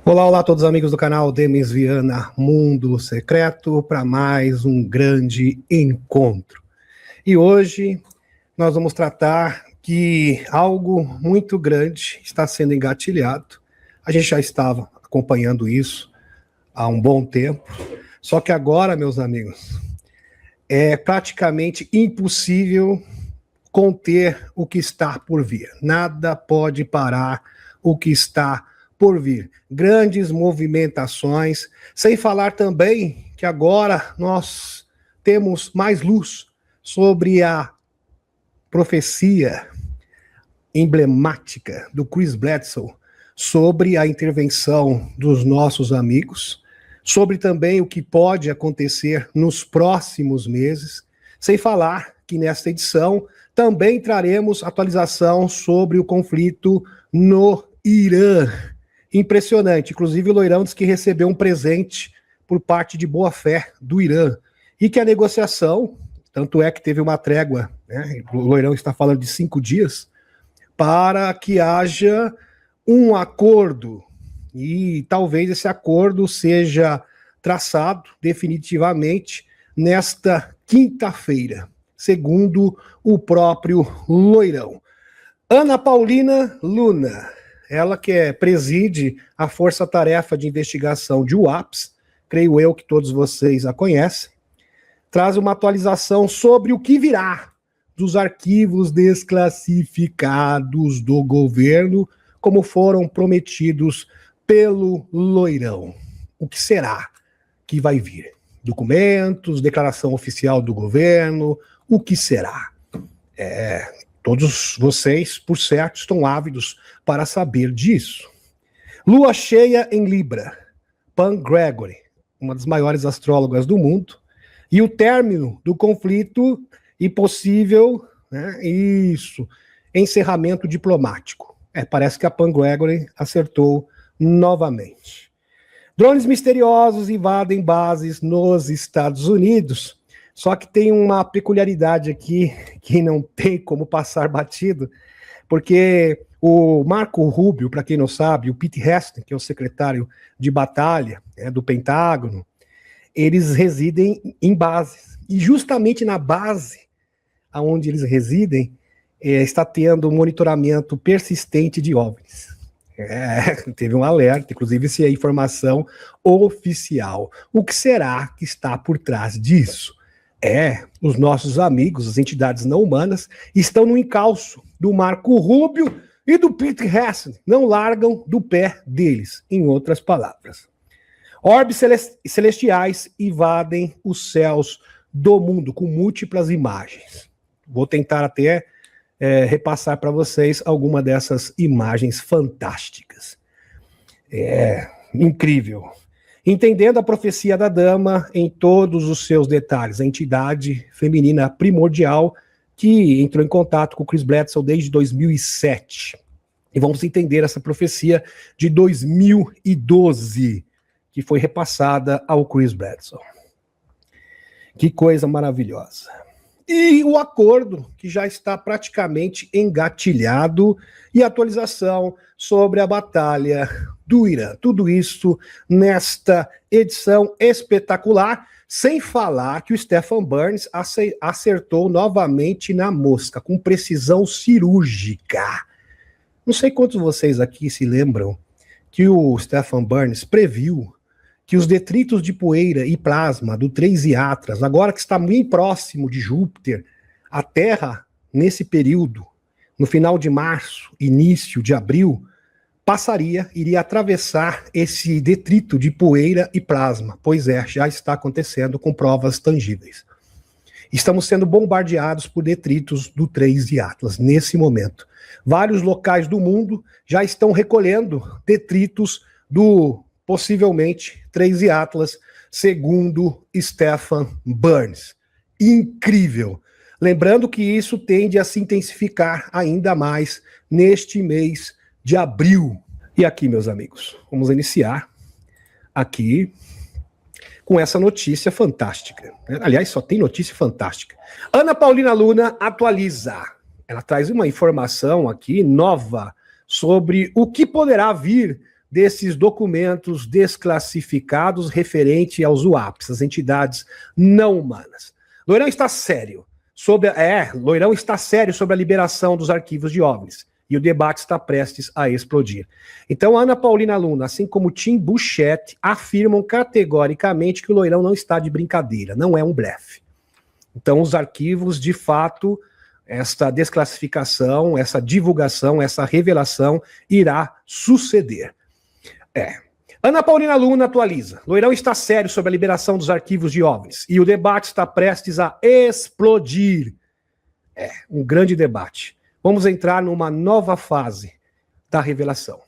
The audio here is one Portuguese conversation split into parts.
Olá, olá a todos os amigos do canal Demis Viana Mundo Secreto para mais um grande encontro. E hoje nós vamos tratar que algo muito grande está sendo engatilhado. A gente já estava acompanhando isso há um bom tempo, só que agora, meus amigos, é praticamente impossível conter o que está por vir. Nada pode parar o que está por vir. Grandes movimentações, sem falar também que agora nós temos mais luz sobre a profecia emblemática do Chris Bledsoe, sobre a intervenção dos nossos amigos, sobre também o que pode acontecer nos próximos meses, sem falar que nesta edição também traremos atualização sobre o conflito no Irã. Impressionante. Inclusive, o Loirão disse que recebeu um presente por parte de boa-fé do Irã. E que a negociação, tanto é que teve uma trégua, né? O Loirão está falando de 5 dias, para que haja um acordo. E talvez esse acordo seja traçado definitivamente nesta quinta-feira, segundo o próprio Loirão. Ana Paulina Luna, ela que preside a Força-Tarefa de Investigação de UAPS, creio eu que todos vocês a conhecem, traz uma atualização sobre o que virá dos arquivos desclassificados do governo, como foram prometidos pelo Loirão. O que será que vai vir? Documentos, declaração oficial do governo, o que será? Todos vocês, por certo, estão ávidos para saber disso. Lua cheia em Libra, Pam Gregory, uma das maiores astrólogas do mundo, e o término do conflito e possível, encerramento diplomático. Parece que a Pam Gregory acertou novamente. Drones misteriosos invadem bases nos Estados Unidos. Só que tem uma peculiaridade aqui que não tem como passar batido, porque o Marco Rubio, para quem não sabe, o Pete Hegseth, que é o secretário de batalha do Pentágono, eles residem em bases. E justamente na base onde eles residem, está tendo um monitoramento persistente de OVNIs. Teve um alerta, inclusive se é informação oficial. O que será que está por trás disso? Os nossos amigos, as entidades não humanas, estão no encalço do Marco Rubio e do Pete Hegseth, não largam do pé deles, em outras palavras. Orbes celestiais invadem os céus do mundo, com múltiplas imagens. Vou tentar até repassar para vocês alguma dessas imagens fantásticas. Incrível. Entendendo a profecia da dama em todos os seus detalhes, a entidade feminina primordial que entrou em contato com o Chris Bledsoe desde 2007. E vamos entender essa profecia de 2012, que foi repassada ao Chris Bledsoe. Que coisa maravilhosa. E o acordo que já está praticamente engatilhado e atualização sobre a batalha do Irã. Tudo isso nesta edição espetacular, sem falar que o Stephen Burns acertou novamente na mosca, com precisão cirúrgica. Não sei quantos de vocês aqui se lembram que o Stephen Burns previu que os detritos de poeira e plasma do 3 Atlas, agora que está bem próximo de Júpiter, a Terra, nesse período, no final de março, início de abril, iria atravessar esse detrito de poeira e plasma. Pois já está acontecendo com provas tangíveis. Estamos sendo bombardeados por detritos do 3 Atlas, nesse momento. Vários locais do mundo já estão recolhendo detritos do possivelmente 3 Atlas, segundo Stephen Burns. Incrível. Lembrando que isso tende a se intensificar ainda mais neste mês de abril. E aqui, meus amigos, vamos iniciar aqui com essa notícia fantástica. Aliás, só tem notícia fantástica. Ana Paulina Luna atualiza. Ela traz uma informação aqui nova sobre o que poderá vir desses documentos desclassificados referente aos UAPs, as entidades não humanas. Loirão está sério sobre a liberação dos arquivos de OVNIs. E o debate está prestes a explodir. Então, Ana Paulina Luna, assim como Tim Buchett, afirmam categoricamente que o Loirão não está de brincadeira, não é um blefe. Então, os arquivos, de fato, esta desclassificação, essa divulgação, essa revelação irá suceder. Ana Paulina Luna atualiza. Loirão está sério sobre a liberação dos arquivos de OVNIs e o debate está prestes a explodir. Um grande debate. Vamos entrar numa nova fase da revelação.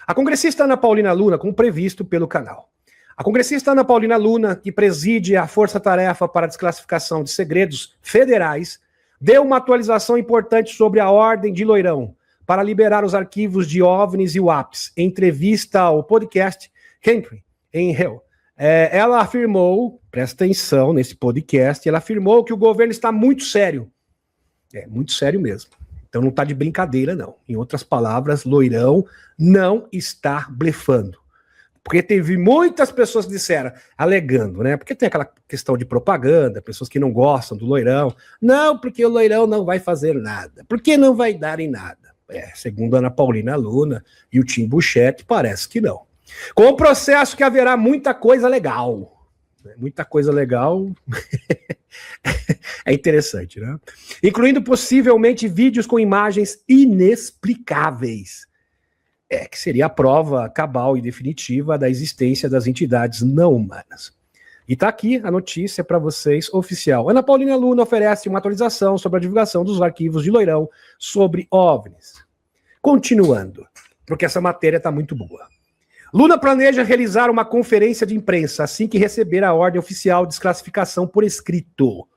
A congressista Ana Paulina Luna, como previsto pelo canal. A congressista Ana Paulina Luna, que preside a Força-Tarefa para a Desclassificação de Segredos Federais, deu uma atualização importante sobre a ordem de Loirão para liberar os arquivos de OVNIs e UAPs. Em entrevista ao podcast Henry em Hill, ela afirmou, presta atenção nesse podcast, ela afirmou que o governo está muito sério. Muito sério mesmo. Então não está de brincadeira, não. Em outras palavras, Loirão não está blefando. Porque teve muitas pessoas que disseram, alegando, né? Porque tem aquela questão de propaganda, pessoas que não gostam do Loirão. Não, porque o Loirão não vai fazer nada. Porque não vai dar em nada. Segundo a Ana Paulina Luna e o Tim Buchett, parece que não. Com o processo que haverá muita coisa legal. Muita coisa legal. É interessante, né? Incluindo possivelmente vídeos com imagens inexplicáveis. Que seria a prova cabal e definitiva da existência das entidades não humanas. E tá aqui a notícia para vocês, oficial. Ana Paulina Luna oferece uma atualização sobre a divulgação dos arquivos de Loirão sobre OVNIs. Continuando, porque essa matéria tá muito boa. Luna planeja realizar uma conferência de imprensa assim que receber a ordem oficial de desclassificação por escrito.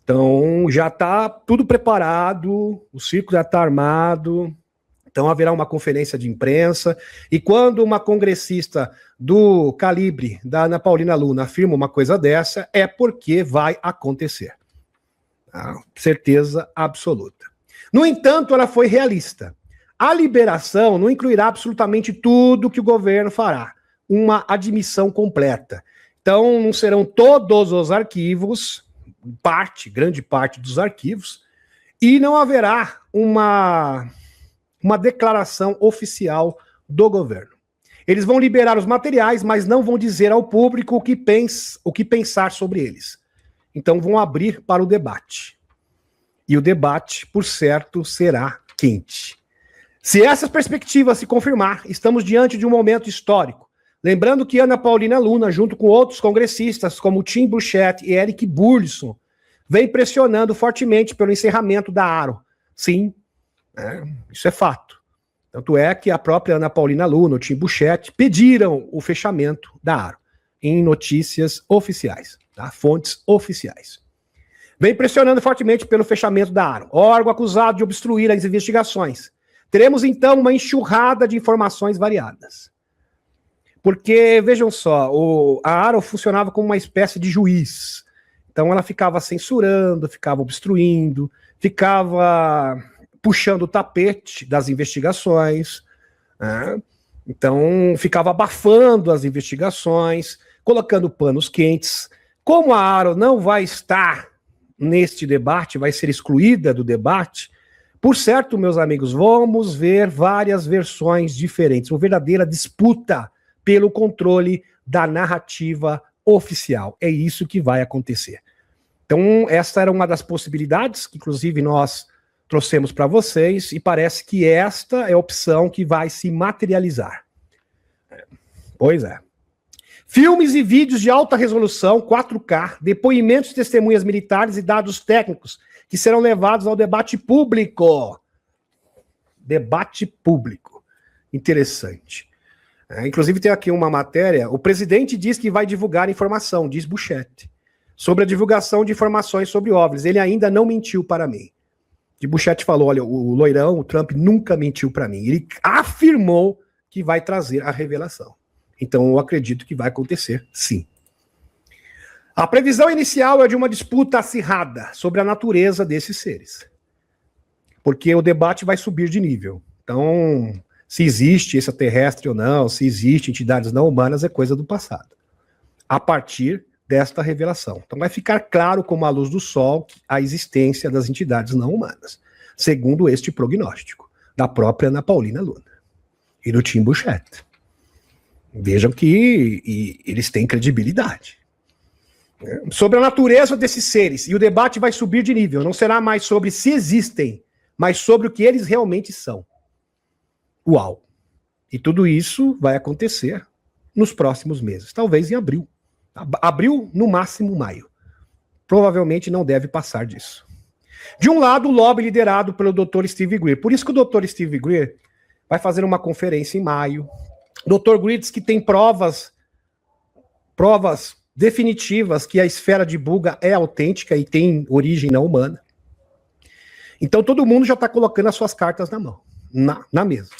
Então, já está tudo preparado, o circo já está armado, então haverá uma conferência de imprensa, e quando uma congressista do calibre da Ana Paulina Luna afirma uma coisa dessa, é porque vai acontecer. Certeza absoluta. No entanto, ela foi realista. A liberação não incluirá absolutamente tudo que o governo fará, uma admissão completa. Então, não serão todos os arquivos, grande parte dos arquivos, e não haverá uma declaração oficial do governo. Eles vão liberar os materiais, mas não vão dizer ao público o que pensar sobre eles. Então, vão abrir para o debate. E o debate, por certo, será quente. Se essa perspectiva se confirmar, estamos diante de um momento histórico. Lembrando que Ana Paulina Luna, junto com outros congressistas, como Tim Buchett e Eric Burleson, vem pressionando fortemente pelo encerramento da ARO. Sim, isso é fato. Tanto é que a própria Ana Paulina Luna, o Tim Buchett, pediram o fechamento da ARO, em notícias oficiais, fontes oficiais. Vem pressionando fortemente pelo fechamento da ARO, órgão acusado de obstruir as investigações. Teremos, então, uma enxurrada de informações variadas. Porque, vejam só, a ARO funcionava como uma espécie de juiz. Então, ela ficava censurando, ficava obstruindo, ficava puxando o tapete das investigações, né? Então, ficava abafando as investigações, colocando panos quentes. Como a ARO não vai estar neste debate, vai ser excluída do debate, por certo, meus amigos, vamos ver várias versões diferentes, uma verdadeira disputa pelo controle da narrativa oficial. É isso que vai acontecer. Então, essa era uma das possibilidades que, inclusive, nós trouxemos para vocês, e parece que esta é a opção que vai se materializar. Pois é. Filmes e vídeos de alta resolução, 4K, depoimentos de testemunhas militares e dados técnicos que serão levados ao debate público. Debate público. Interessante. Inclusive tem aqui uma matéria, o presidente diz que vai divulgar informação, diz Buchett, sobre a divulgação de informações sobre OVNIs. Ele ainda não mentiu para mim. E Buchett falou, olha, o Loirão, o Trump nunca mentiu para mim. Ele afirmou que vai trazer a revelação. Então eu acredito que vai acontecer, sim. A previsão inicial é de uma disputa acirrada sobre a natureza desses seres. Porque o debate vai subir de nível. Então, Se existe extraterrestre ou não, se existe entidades não humanas, é coisa do passado. A partir desta revelação. Então vai ficar claro como a luz do sol a existência das entidades não humanas, segundo este prognóstico da própria Ana Paulina Luna e do Tim Burchett. Vejam que eles têm credibilidade. Sobre a natureza desses seres, e o debate vai subir de nível, não será mais sobre se existem, mas sobre o que eles realmente são. Uau! E tudo isso vai acontecer nos próximos meses, talvez em abril. Abril, no máximo maio. Provavelmente não deve passar disso. De um lado, o lobby liderado pelo Dr. Steve Greer. Por isso que o Dr. Steve Greer vai fazer uma conferência em maio. Dr. Greer diz que tem provas definitivas que a esfera de Buga é autêntica e tem origem não humana. Então todo mundo já está colocando as suas cartas na mão, na mesa.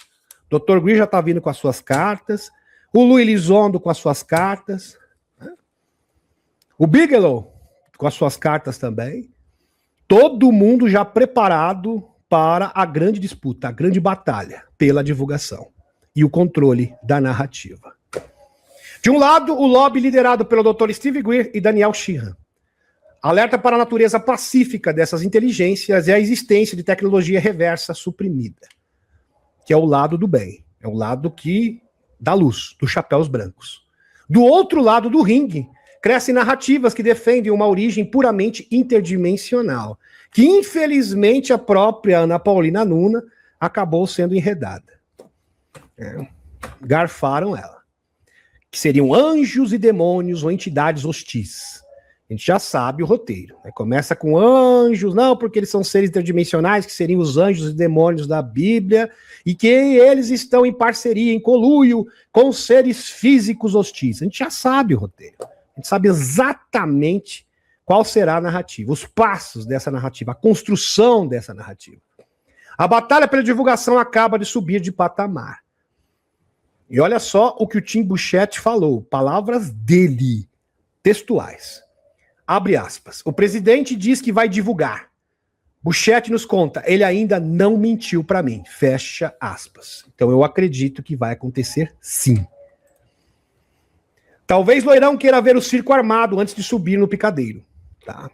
Dr. Greer já está vindo com as suas cartas, o Louis Elizondo com as suas cartas, o Bigelow com as suas cartas também. Todo mundo já preparado para a grande disputa, a grande batalha pela divulgação e o controle da narrativa. De um lado, o lobby liderado pelo Dr. Steve Greer e Daniel Sheehan. Alerta para a natureza pacífica dessas inteligências e a existência de tecnologia reversa suprimida, que é o lado do bem, é o lado da luz, dos chapéus brancos. Do outro lado do ringue, crescem narrativas que defendem uma origem puramente interdimensional, que infelizmente a própria Ana Paulina Luna acabou sendo enredada. Garfaram ela. Que seriam anjos e demônios ou entidades hostis. A gente já sabe o roteiro. Começa com anjos, não, porque eles são seres interdimensionais, que seriam os anjos e demônios da Bíblia, e que eles estão em parceria, em conluio com seres físicos hostis. A gente já sabe o roteiro. A gente sabe exatamente qual será a narrativa, os passos dessa narrativa, a construção dessa narrativa. A batalha pela divulgação acaba de subir de patamar. E olha só o que o Tim Burchett falou, palavras dele, textuais. Abre aspas. O presidente diz que vai divulgar. Burchett nos conta, ele ainda não mentiu para mim. Fecha aspas. Então eu acredito que vai acontecer sim. Talvez Loirão queira ver o circo armado antes de subir no picadeiro. Tá?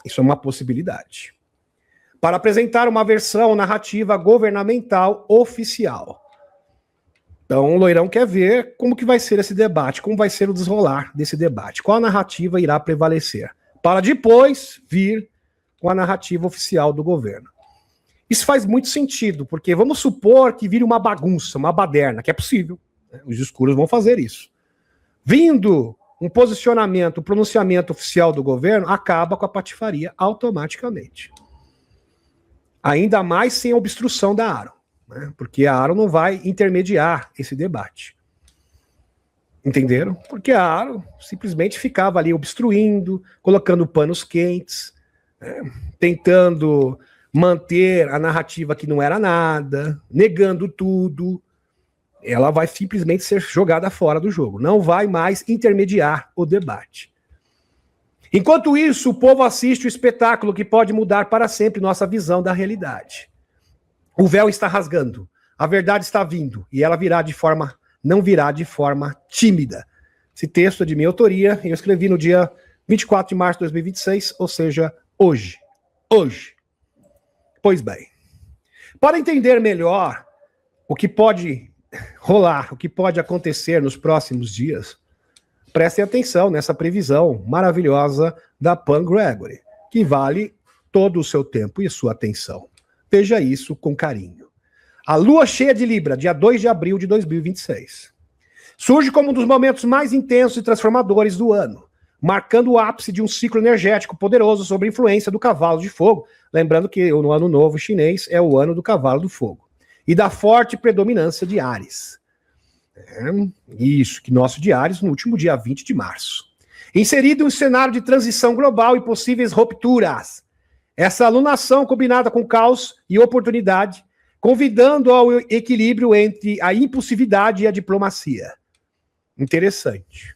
Isso é uma possibilidade. Para apresentar uma versão narrativa governamental oficial. Então o Loirão quer ver como que vai ser esse debate, como vai ser o desenrolar desse debate, qual narrativa irá prevalecer, para depois vir com a narrativa oficial do governo. Isso faz muito sentido, porque vamos supor que vire uma bagunça, uma baderna, que é possível, né? Os escuros vão fazer isso. Vindo um posicionamento, um pronunciamento oficial do governo, acaba com a patifaria automaticamente. Ainda mais sem a obstrução da Aaron, né? Porque a Aaron não vai intermediar esse debate. Entenderam? Porque a Aaron simplesmente ficava ali obstruindo, colocando panos quentes, né? Tentando manter a narrativa que não era nada, negando tudo. Ela vai simplesmente ser jogada fora do jogo. Não vai mais intermediar o debate. Enquanto isso, o povo assiste o espetáculo que pode mudar para sempre nossa visão da realidade. O véu está rasgando, a verdade está vindo, e ela não virá de forma tímida. Esse texto é de minha autoria, eu escrevi no dia 24 de março de 2026, ou seja, hoje. Hoje. Pois bem, para entender melhor o que pode rolar, o que pode acontecer nos próximos dias, prestem atenção nessa previsão maravilhosa da Pam Gregory, que vale todo o seu tempo e sua atenção. Veja isso com carinho. A lua cheia de Libra, dia 2 de abril de 2026. Surge como um dos momentos mais intensos e transformadores do ano, marcando o ápice de um ciclo energético poderoso sob a influência do cavalo de fogo. Lembrando que no ano novo chinês é o ano do cavalo do fogo. E da forte predominância de Áries. Isso, que nosso de Áries no último dia 20 de março. Inserido em um cenário de transição global e possíveis rupturas. Essa alunação combinada com caos e oportunidade, convidando ao equilíbrio entre a impulsividade e a diplomacia. Interessante.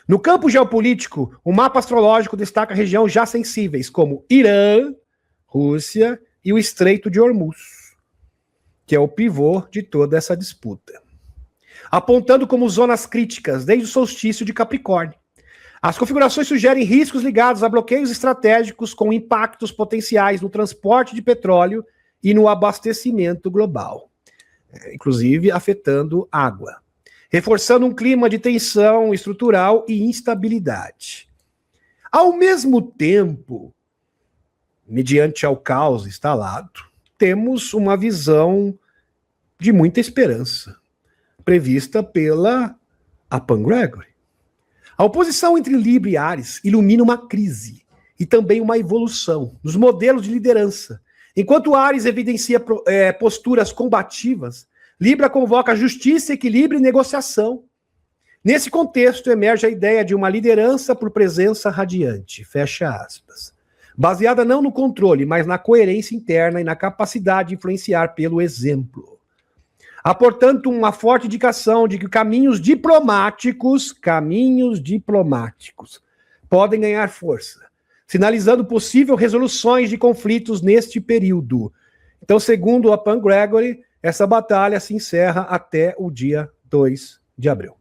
No campo geopolítico, o mapa astrológico destaca regiões já sensíveis, como Irã, Rússia e o Estreito de Hormuz. que é o pivô de toda essa disputa, apontando como zonas críticas desde o solstício de Capricórnio. As configurações sugerem riscos ligados a bloqueios estratégicos com impactos potenciais no transporte de petróleo e no abastecimento global, inclusive afetando água, reforçando um clima de tensão estrutural e instabilidade. Ao mesmo tempo, mediante ao caos instalado, temos uma visão de muita esperança, prevista pela Pan Gregory. A oposição entre Libra e Áries ilumina uma crise e também uma evolução nos modelos de liderança. Enquanto Áries evidencia posturas combativas, Libra convoca justiça, equilíbrio e negociação. Nesse contexto, emerge a ideia de uma liderança por presença radiante, fecha aspas, baseada não no controle, mas na coerência interna e na capacidade de influenciar pelo exemplo. Há, portanto, uma forte indicação de que caminhos diplomáticos podem ganhar força, sinalizando possível resoluções de conflitos neste período. Então, segundo a Pan Gregory, essa batalha se encerra até o dia 2 de abril.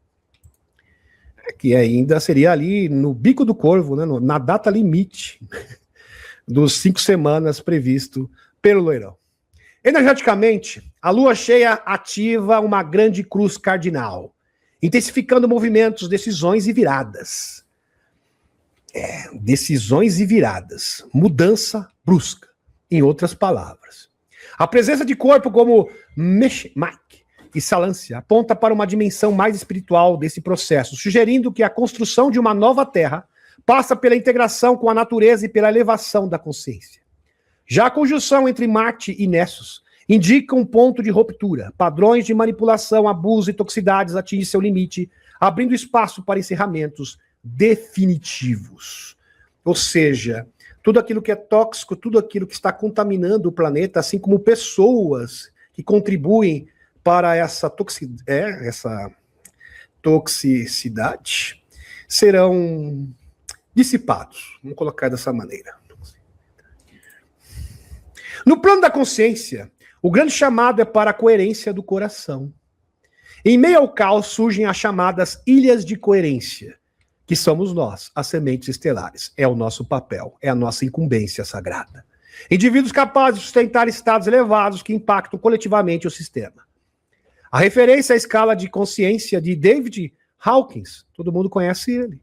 Que ainda seria ali no bico do corvo, né, na data limite dos 5 semanas previsto pelo leirão. Energeticamente, a lua cheia ativa uma grande cruz cardinal, intensificando movimentos, decisões e viradas. Decisões e viradas. Mudança brusca, em outras palavras. A presença de corpo como Meshmak e Salância aponta para uma dimensão mais espiritual desse processo, sugerindo que a construção de uma nova terra passa pela integração com a natureza e pela elevação da consciência. Já a conjunção entre Marte e Nessus indica um ponto de ruptura. Padrões de manipulação, abuso e toxicidades atingem seu limite, abrindo espaço para encerramentos definitivos. Ou seja, tudo aquilo que é tóxico, tudo aquilo que está contaminando o planeta, assim como pessoas que contribuem para essa toxicidade, serão dissipados. Vamos colocar dessa maneira. No plano da consciência, o grande chamado é para a coerência do coração. Em meio ao caos surgem as chamadas ilhas de coerência, que somos nós, as sementes estelares. É o nosso papel, é a nossa incumbência sagrada. Indivíduos capazes de sustentar estados elevados que impactam coletivamente o sistema. A referência à escala de consciência de David Hawkins, todo mundo conhece ele.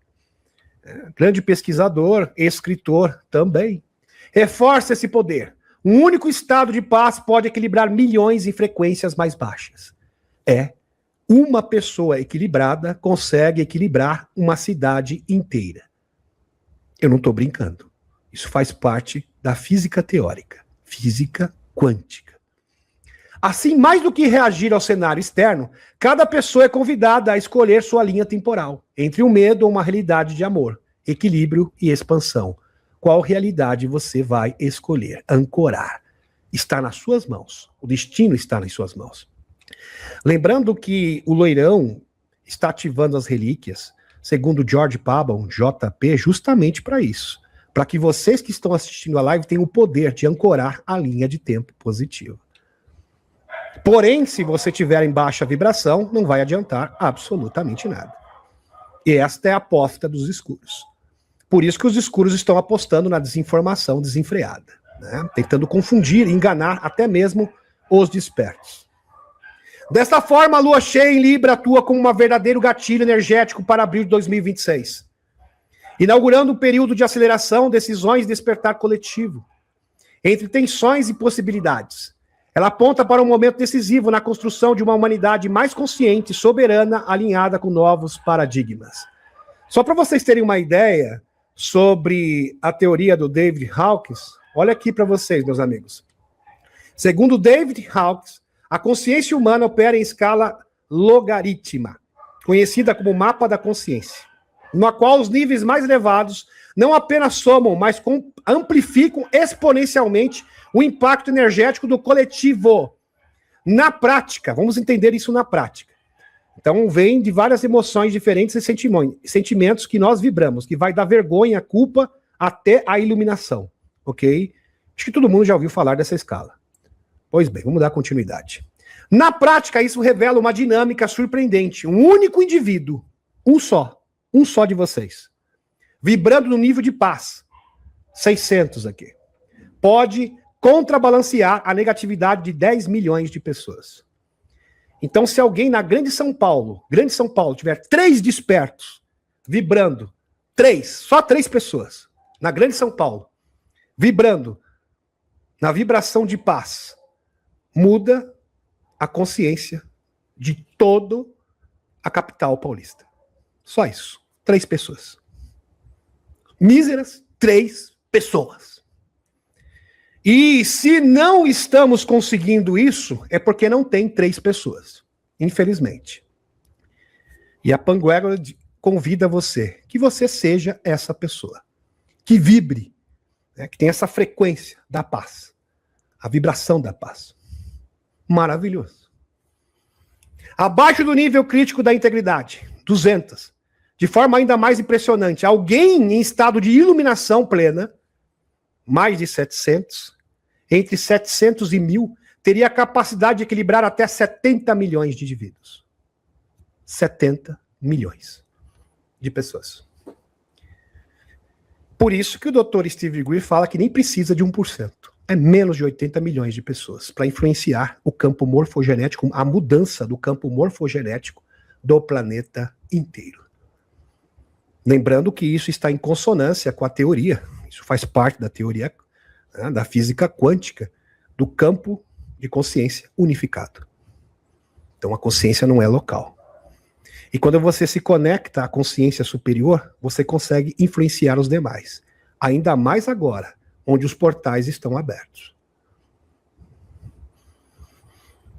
Grande pesquisador, escritor também. Reforça esse poder. Um único estado de paz pode equilibrar milhões em frequências mais baixas. Uma pessoa equilibrada consegue equilibrar uma cidade inteira. Eu não estou brincando. Isso faz parte da física teórica, física quântica. Assim, mais do que reagir ao cenário externo, cada pessoa é convidada a escolher sua linha temporal, entre o medo ou uma realidade de amor, equilíbrio e expansão. Qual realidade você vai escolher, ancorar? Está nas suas mãos. O destino está nas suas mãos. Lembrando que o loirão está ativando as relíquias, segundo George Pabon, JP, justamente para isso. Para que vocês que estão assistindo a live tenham o poder de ancorar a linha de tempo positiva. Porém, se você tiver em baixa vibração, não vai adiantar absolutamente nada. E esta é a aposta dos escuros. Por isso que os escuros estão apostando na desinformação desenfreada, né? Tentando confundir e enganar até mesmo os despertos. Desta forma, a lua cheia em Libra atua como um verdadeiro gatilho energético para abril de 2026, inaugurando um período de aceleração, decisões e despertar coletivo, entre tensões e possibilidades. Ela aponta para um momento decisivo na construção de uma humanidade mais consciente, soberana, alinhada com novos paradigmas. Só para vocês terem uma ideia sobre a teoria do David Hawkins, olha aqui para vocês, meus amigos. Segundo David Hawkins, a consciência humana opera em escala logarítmica, conhecida como mapa da consciência, na qual os níveis mais elevados não apenas somam, mas amplificam exponencialmente o impacto energético do coletivo. Na prática, vamos entender isso na prática. Então, vem de várias emoções diferentes e sentimentos que nós vibramos, que vai da vergonha, culpa, até a iluminação, ok? Acho que todo mundo já ouviu falar dessa escala. Pois bem, vamos dar continuidade. Na prática, isso revela uma dinâmica surpreendente. Um único indivíduo, um só de vocês, vibrando no nível de paz, 600 aqui, pode contrabalancear a negatividade de 10 milhões de pessoas. Então, se alguém na Grande São Paulo, tiver 3 despertos, vibrando, só 3 pessoas, na Grande São Paulo, vibrando na vibração de paz, muda a consciência de toda a capital paulista. Só isso. 3 pessoas. Míseras 3 pessoas. E se não estamos conseguindo isso, é porque não tem 3 pessoas. Infelizmente. E a Panguera convida você, que você seja essa pessoa. Que vibre, né, que tem essa frequência da paz. A vibração da paz. Maravilhoso. Abaixo do nível crítico da integridade, 200. De forma ainda mais impressionante, alguém em estado de iluminação plena, mais de 700, entre 700 e 1000, teria a capacidade de equilibrar até 70 milhões de indivíduos. 70 milhões de pessoas. Por isso que o Dr. Steve Greer fala que nem precisa de 1%. É menos de 80 milhões de pessoas para influenciar o campo morfogenético, a mudança do campo morfogenético do planeta inteiro. Lembrando que isso está em consonância com a teoria, isso faz parte da teoria, né, da física quântica, do campo de consciência unificado. Então a consciência não é local. E quando você se conecta à consciência superior, você consegue influenciar os demais. Ainda mais agora, onde os portais estão abertos.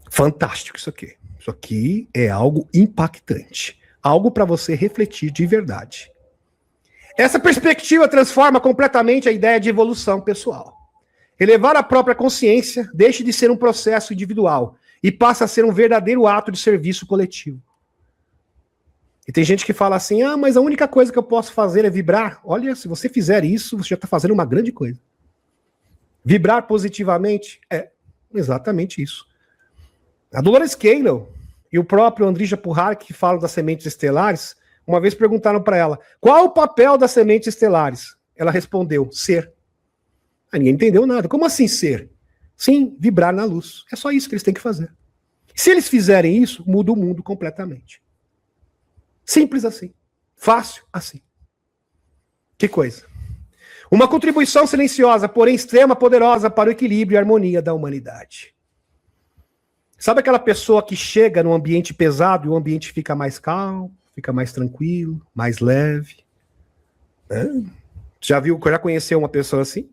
Fantástico isso aqui. Isso aqui é algo impactante. Algo para você refletir de verdade. Essa perspectiva transforma completamente a ideia de evolução pessoal. Elevar a própria consciência deixa de ser um processo individual e passa a ser um verdadeiro ato de serviço coletivo. E tem gente que fala assim, mas a única coisa que eu posso fazer é vibrar. Olha, se você fizer isso, você já está fazendo uma grande coisa. Vibrar positivamente é exatamente isso. A Dolores Cannon e o próprio Andrija Puhar, que falam das sementes estelares, uma vez perguntaram para ela, qual o papel das sementes estelares? Ela respondeu, ser. Ninguém entendeu nada. Como assim ser? Sim, vibrar na luz. É só isso que eles têm que fazer. Se eles fizerem isso, muda o mundo completamente. Simples assim. Fácil assim. Que coisa. Uma contribuição silenciosa, porém extrema, poderosa para o equilíbrio e harmonia da humanidade. Sabe aquela pessoa que chega num ambiente pesado e o ambiente fica mais calmo, fica mais tranquilo, mais leve? Já conheceu uma pessoa assim?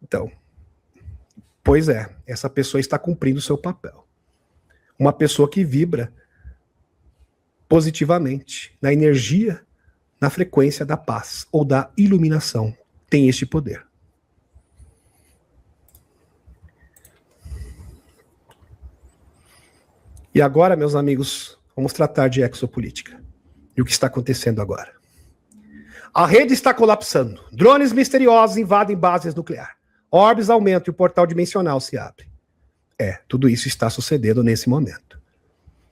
Então, pois é, essa pessoa está cumprindo o seu papel. Uma pessoa que vibra positivamente, na energia, na frequência da paz ou da iluminação, tem este poder. E agora, meus amigos, vamos tratar de exopolítica. E o que está acontecendo agora? A rede está colapsando. Drones misteriosos invadem bases nucleares. Orbes aumentam e o portal dimensional se abre. Tudo isso está sucedendo nesse momento.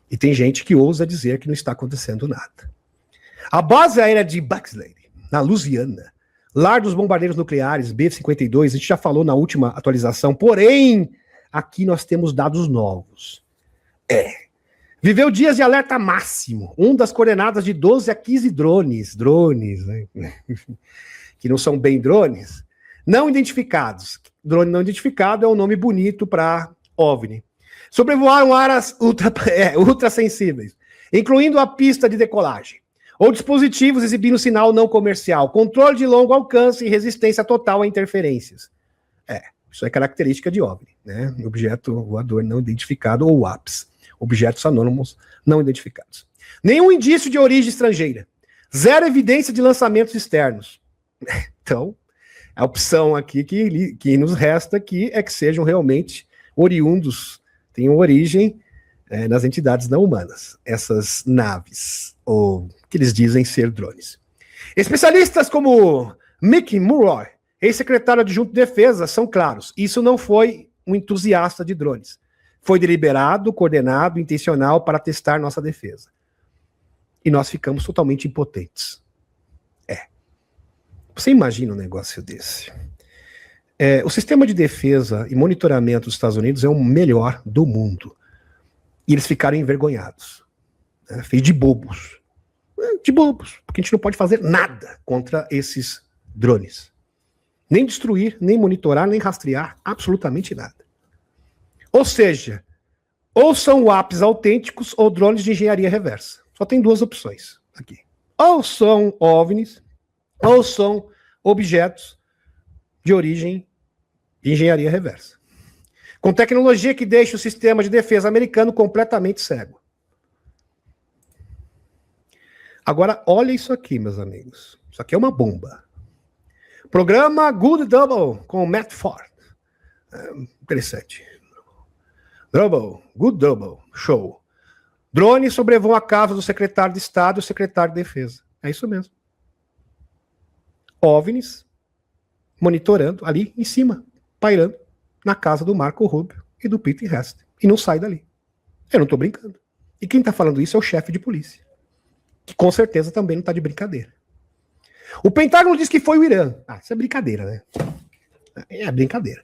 E tem gente que ousa dizer que não está acontecendo nada. A base aérea de Buxley, na Louisiana, lar dos bombardeiros nucleares B-52, a gente já falou na última atualização, porém, aqui nós temos dados novos. Viveu dias de alerta máximo, das coordenadas de 12 a 15 drones, né? Que não são bem drones, não identificados. Drone não identificado é um nome bonito para OVNI. Sobrevoaram áreas ultrassensíveis, incluindo a pista de decolagem, ou dispositivos exibindo sinal não comercial, controle de longo alcance e resistência total a interferências. Isso é característica de OVNI, né? Objeto voador não identificado, ou UAPs, objetos anônimos não identificados. Nenhum indício de origem estrangeira. Zero evidência de lançamentos externos. Então, a opção aqui que nos resta aqui é que sejam realmente oriundos, tenham origem nas entidades não humanas, essas naves, ou que eles dizem ser drones. Especialistas como Mick Mulroy, ex-secretário adjunto de defesa, são claros. Isso não foi um entusiasta de drones. Foi deliberado, coordenado, intencional para testar nossa defesa. E nós ficamos totalmente impotentes. Você imagina um negócio desse? O sistema de defesa e monitoramento dos Estados Unidos é o melhor do mundo. E eles ficaram envergonhados. Fez de bobos. De bobos. Porque a gente não pode fazer nada contra esses drones. Nem destruir, nem monitorar, nem rastrear. Absolutamente nada. Ou seja, ou são WAPs autênticos ou drones de engenharia reversa. Só tem duas opções aqui. Ou são OVNIs, ou são objetos de origem de engenharia reversa. Com tecnologia que deixa o sistema de defesa americano completamente cego. Agora, olha isso aqui, meus amigos. Isso aqui é uma bomba. Programa Good Double com Matt Ford. Interessante. Double, Good Double, show. Drones sobrevoam a casa do secretário de Estado e o secretário de Defesa. É isso mesmo. OVNIs monitorando ali em cima, pairando na casa do Marco Rubio e do Pete Hegseth. E não sai dali. Eu não estou brincando. E quem está falando isso é o chefe de polícia. Que com certeza também não está de brincadeira. O Pentágono diz que foi o Irã. Isso é brincadeira, né? É brincadeira.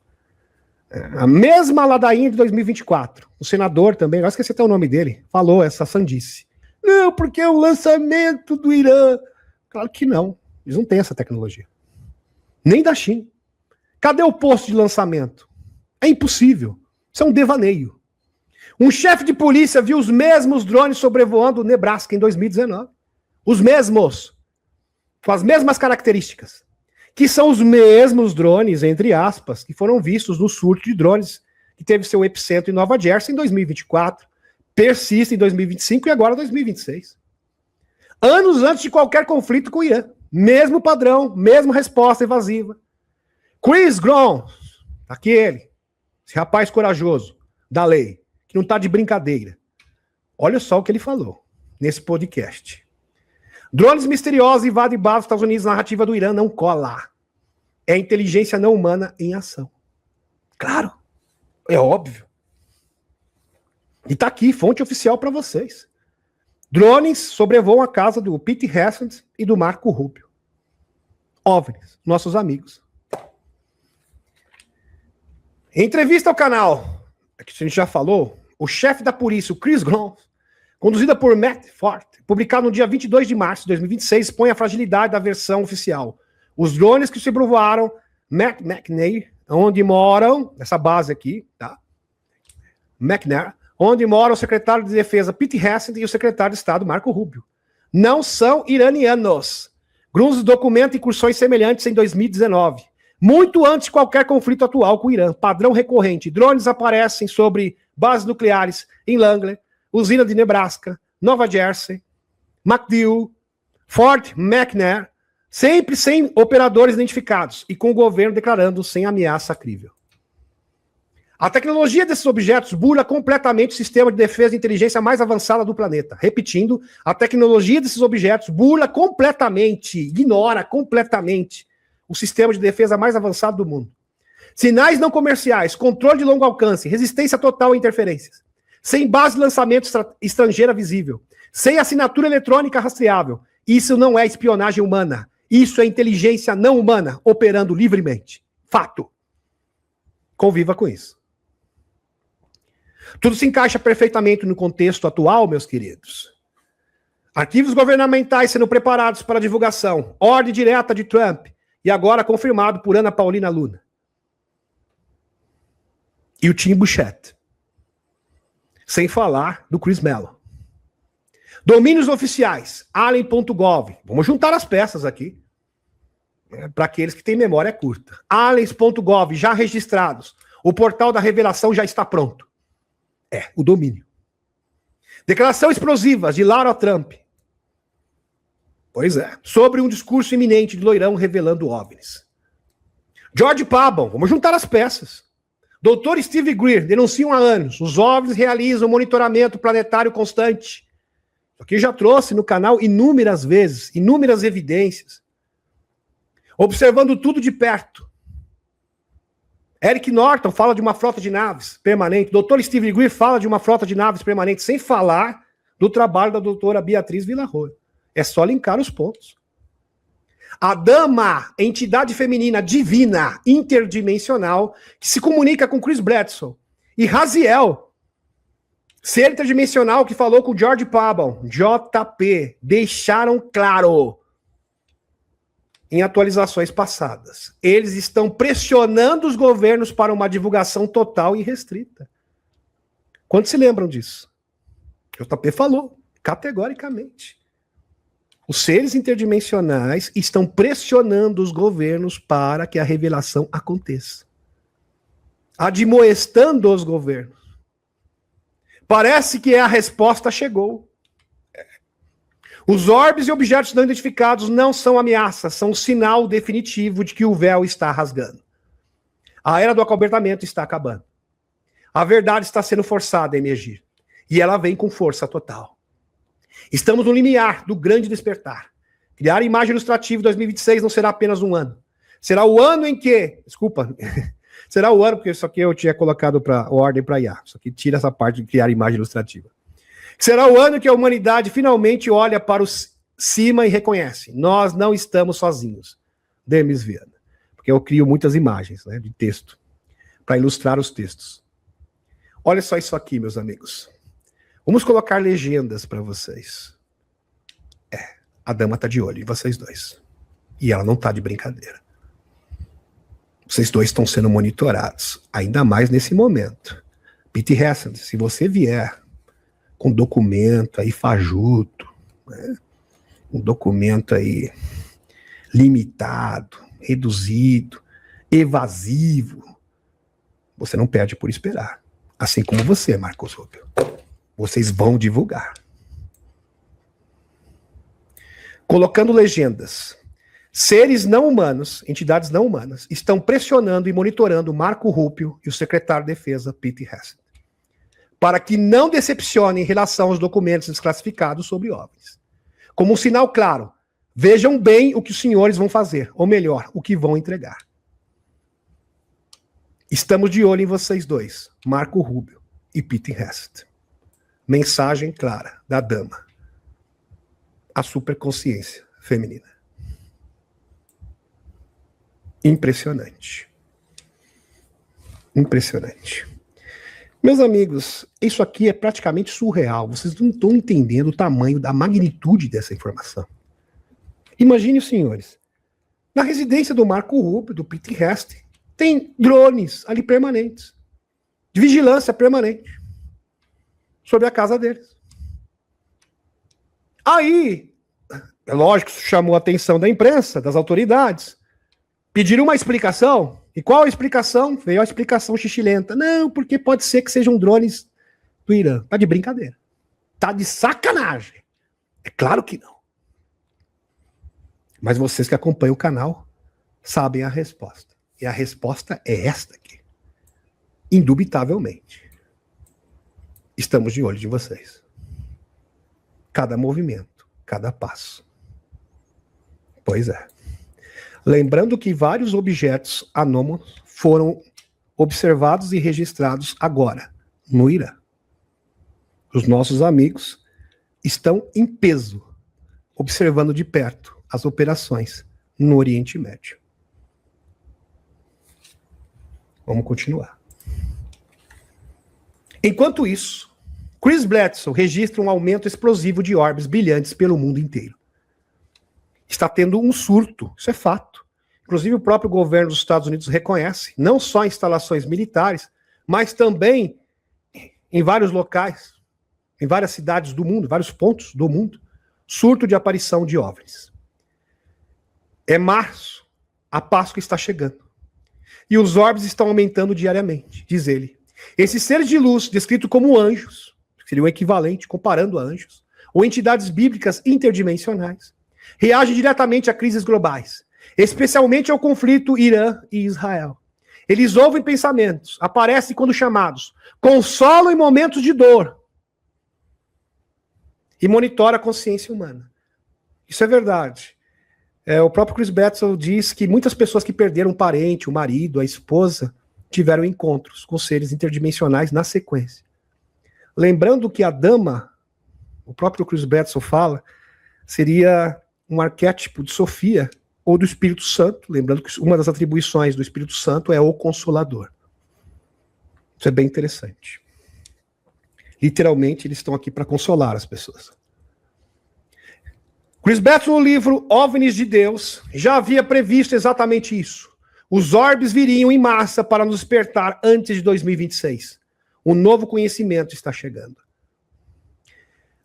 A mesma ladainha de 2024. O senador também, eu esqueci até o nome dele, falou essa sandice. Não, porque é o lançamento do Irã. Claro que não. Eles não têm essa tecnologia. Nem da China. Cadê o posto de lançamento? É impossível. Isso é um devaneio. Um chefe de polícia viu os mesmos drones sobrevoando o Nebraska em 2019. Os mesmos. Com as mesmas características. Que são os mesmos drones, entre aspas, que foram vistos no surto de drones que teve seu epicentro em Nova Jersey em 2024, persiste em 2025 e agora 2026. Anos antes de qualquer conflito com o Irã. Mesmo padrão, mesma resposta evasiva. Chris Grom, aquele, esse rapaz corajoso da lei, que não está de brincadeira. Olha só o que ele falou nesse podcast. Drones misteriosos invadem bases dos Estados Unidos, narrativa do Irã não cola. É inteligência não humana em ação. Claro, é óbvio. E tá aqui, fonte oficial para vocês. Drones sobrevoam a casa do Pete Hegseth e do Marco Rubio. OVNIs, nossos amigos. Em entrevista ao canal, que a gente já falou, o chefe da polícia, o Chris Grom, conduzida por Matt Ford, publicado no dia 22 de março de 2026, expõe a fragilidade da versão oficial. Os drones que sobrevoaram McNair, onde moram, nessa base aqui, tá? McNair, onde mora o secretário de Defesa Pete Hegseth e o secretário de Estado Marco Rubio. Não são iranianos. Grunz documenta incursões semelhantes em 2019, muito antes de qualquer conflito atual com o Irã. Padrão recorrente. Drones aparecem sobre bases nucleares em Langley, usina de Nebraska, Nova Jersey, MacDill, Fort McNair, sempre sem operadores identificados e com o governo declarando sem ameaça crível. A tecnologia desses objetos burla completamente o sistema de defesa e inteligência mais avançado do planeta. Repetindo, a tecnologia desses objetos burla completamente, ignora completamente o sistema de defesa mais avançado do mundo. Sinais não comerciais, controle de longo alcance, resistência total a interferências. Sem base de lançamento estrangeira visível. Sem assinatura eletrônica rastreável. Isso não é espionagem humana. Isso é inteligência não humana operando livremente. Fato. Conviva com isso. Tudo se encaixa perfeitamente no contexto atual, meus queridos. Arquivos governamentais sendo preparados para divulgação. Ordem direta de Trump. E agora confirmado por Ana Paulina Luna. E o Tim Burchett. Sem falar do Chris Mello. Domínios oficiais. Allen.gov. Vamos juntar as peças aqui. Para aqueles que têm memória curta. Allen.gov já registrados. O portal da revelação já está pronto. O domínio. Declaração explosiva de Laura Trump. Pois é. Sobre um discurso iminente de loirão revelando OVNIs. George Pabon. Vamos juntar as peças. Dr. Steve Greer. Denunciam há anos. Os OVNIs realizam monitoramento planetário constante. Isso aqui já trouxe no canal inúmeras vezes. Inúmeras evidências. Observando tudo de perto. Eric Norton fala de uma frota de naves permanente. Dr. Steve Greer fala de uma frota de naves permanente, sem falar do trabalho da doutora Beatriz Villarroel. É só linkar os pontos. A Dama, entidade feminina divina, interdimensional, que se comunica com Chris Bledsoe. E Raziel, ser interdimensional que falou com George Pabon, JP, deixaram claro em atualizações passadas. Eles estão pressionando os governos para uma divulgação total e restrita. Quantos se lembram disso? O JP falou, categoricamente. Os seres interdimensionais estão pressionando os governos para que a revelação aconteça. Admoestando os governos. Parece que a resposta chegou. Os orbes e objetos não identificados não são ameaças, são um sinal definitivo de que o véu está rasgando. A era do acobertamento está acabando. A verdade está sendo forçada a emergir. E ela vem com força total. Estamos no limiar do grande despertar. Criar imagem ilustrativa em 2026 não será apenas um ano. Será o ano em que... Desculpa. Será o ano, porque isso aqui eu tinha colocado para ordem para IA. Isso aqui tira essa parte de criar imagem ilustrativa. Será o ano que a humanidade finalmente olha para o cima e reconhece. Nós não estamos sozinhos. Demis Viana. Porque eu crio muitas imagens, né, de texto para ilustrar os textos. Olha só isso aqui, meus amigos. Vamos colocar legendas para vocês. A Dama tá de olho em vocês dois. E ela não tá de brincadeira. Vocês dois estão sendo monitorados, ainda mais nesse momento. Pete Hessend, se você vier com documento aí fajuto, né? Um documento aí limitado, reduzido, evasivo, você não perde por esperar. Assim como você, Marcos Rubio. Vocês vão divulgar. Colocando legendas. Seres não humanos, entidades não humanas, estão pressionando e monitorando Marco Rubio e o secretário de Defesa, Pete Hessend, para que não decepcionem em relação aos documentos desclassificados sobre OVNIs. Como um sinal claro, vejam bem o que os senhores vão fazer, ou melhor, o que vão entregar. Estamos de olho em vocês dois, Marco Rubio e Pete Hessend. Mensagem clara da Dama. A superconsciência feminina. Impressionante. Impressionante. Meus amigos, isso aqui é praticamente surreal. Vocês não estão entendendo o tamanho, da magnitude dessa informação. Imagine os senhores. Na residência do Marco Rubio, do Pete Hessend, tem drones ali permanentes. De vigilância permanente. Sobre a casa deles. Aí, é lógico, isso chamou a atenção da imprensa, das autoridades. Pediram uma explicação. E qual a explicação? Veio a explicação xixilenta. Não, porque pode ser que sejam drones do Irã. Tá de brincadeira. Tá de sacanagem. É claro que não. Mas vocês que acompanham o canal sabem a resposta. E a resposta é esta aqui. Indubitavelmente. Estamos de olho de vocês. Cada movimento, cada passo. Pois é. Lembrando que vários objetos anômalos foram observados e registrados agora, no Irã. Os nossos amigos estão em peso, observando de perto as operações no Oriente Médio. Vamos continuar. Enquanto isso, Chris Bledsoe registra um aumento explosivo de orbes brilhantes pelo mundo inteiro. Está tendo um surto, isso é fato. Inclusive o próprio governo dos Estados Unidos reconhece, não só instalações militares, mas também em vários locais, em várias cidades do mundo, vários pontos do mundo, surto de aparição de OVNIs. É março, a Páscoa está chegando. E os orbes estão aumentando diariamente, diz ele. Esses seres de luz, descritos como anjos, seria o equivalente, comparando a anjos, ou entidades bíblicas interdimensionais, reagem diretamente a crises globais, especialmente ao conflito Irã e Israel. Eles ouvem pensamentos, aparecem quando chamados, consolam em momentos de dor e monitoram a consciência humana. Isso é verdade. O próprio Chris Bledsoe diz que muitas pessoas que perderam um parente, o marido, a esposa, tiveram encontros com seres interdimensionais na sequência. Lembrando que a dama, o próprio Chris Bledsoe fala, seria um arquétipo de Sofia ou do Espírito Santo, lembrando que uma das atribuições do Espírito Santo é o Consolador. Isso é bem interessante. Literalmente, eles estão aqui para consolar as pessoas. Chris Bledsoe, no livro OVNIs de Deus, já havia previsto exatamente isso. Os orbes viriam em massa para nos despertar antes de 2026. Um novo conhecimento está chegando.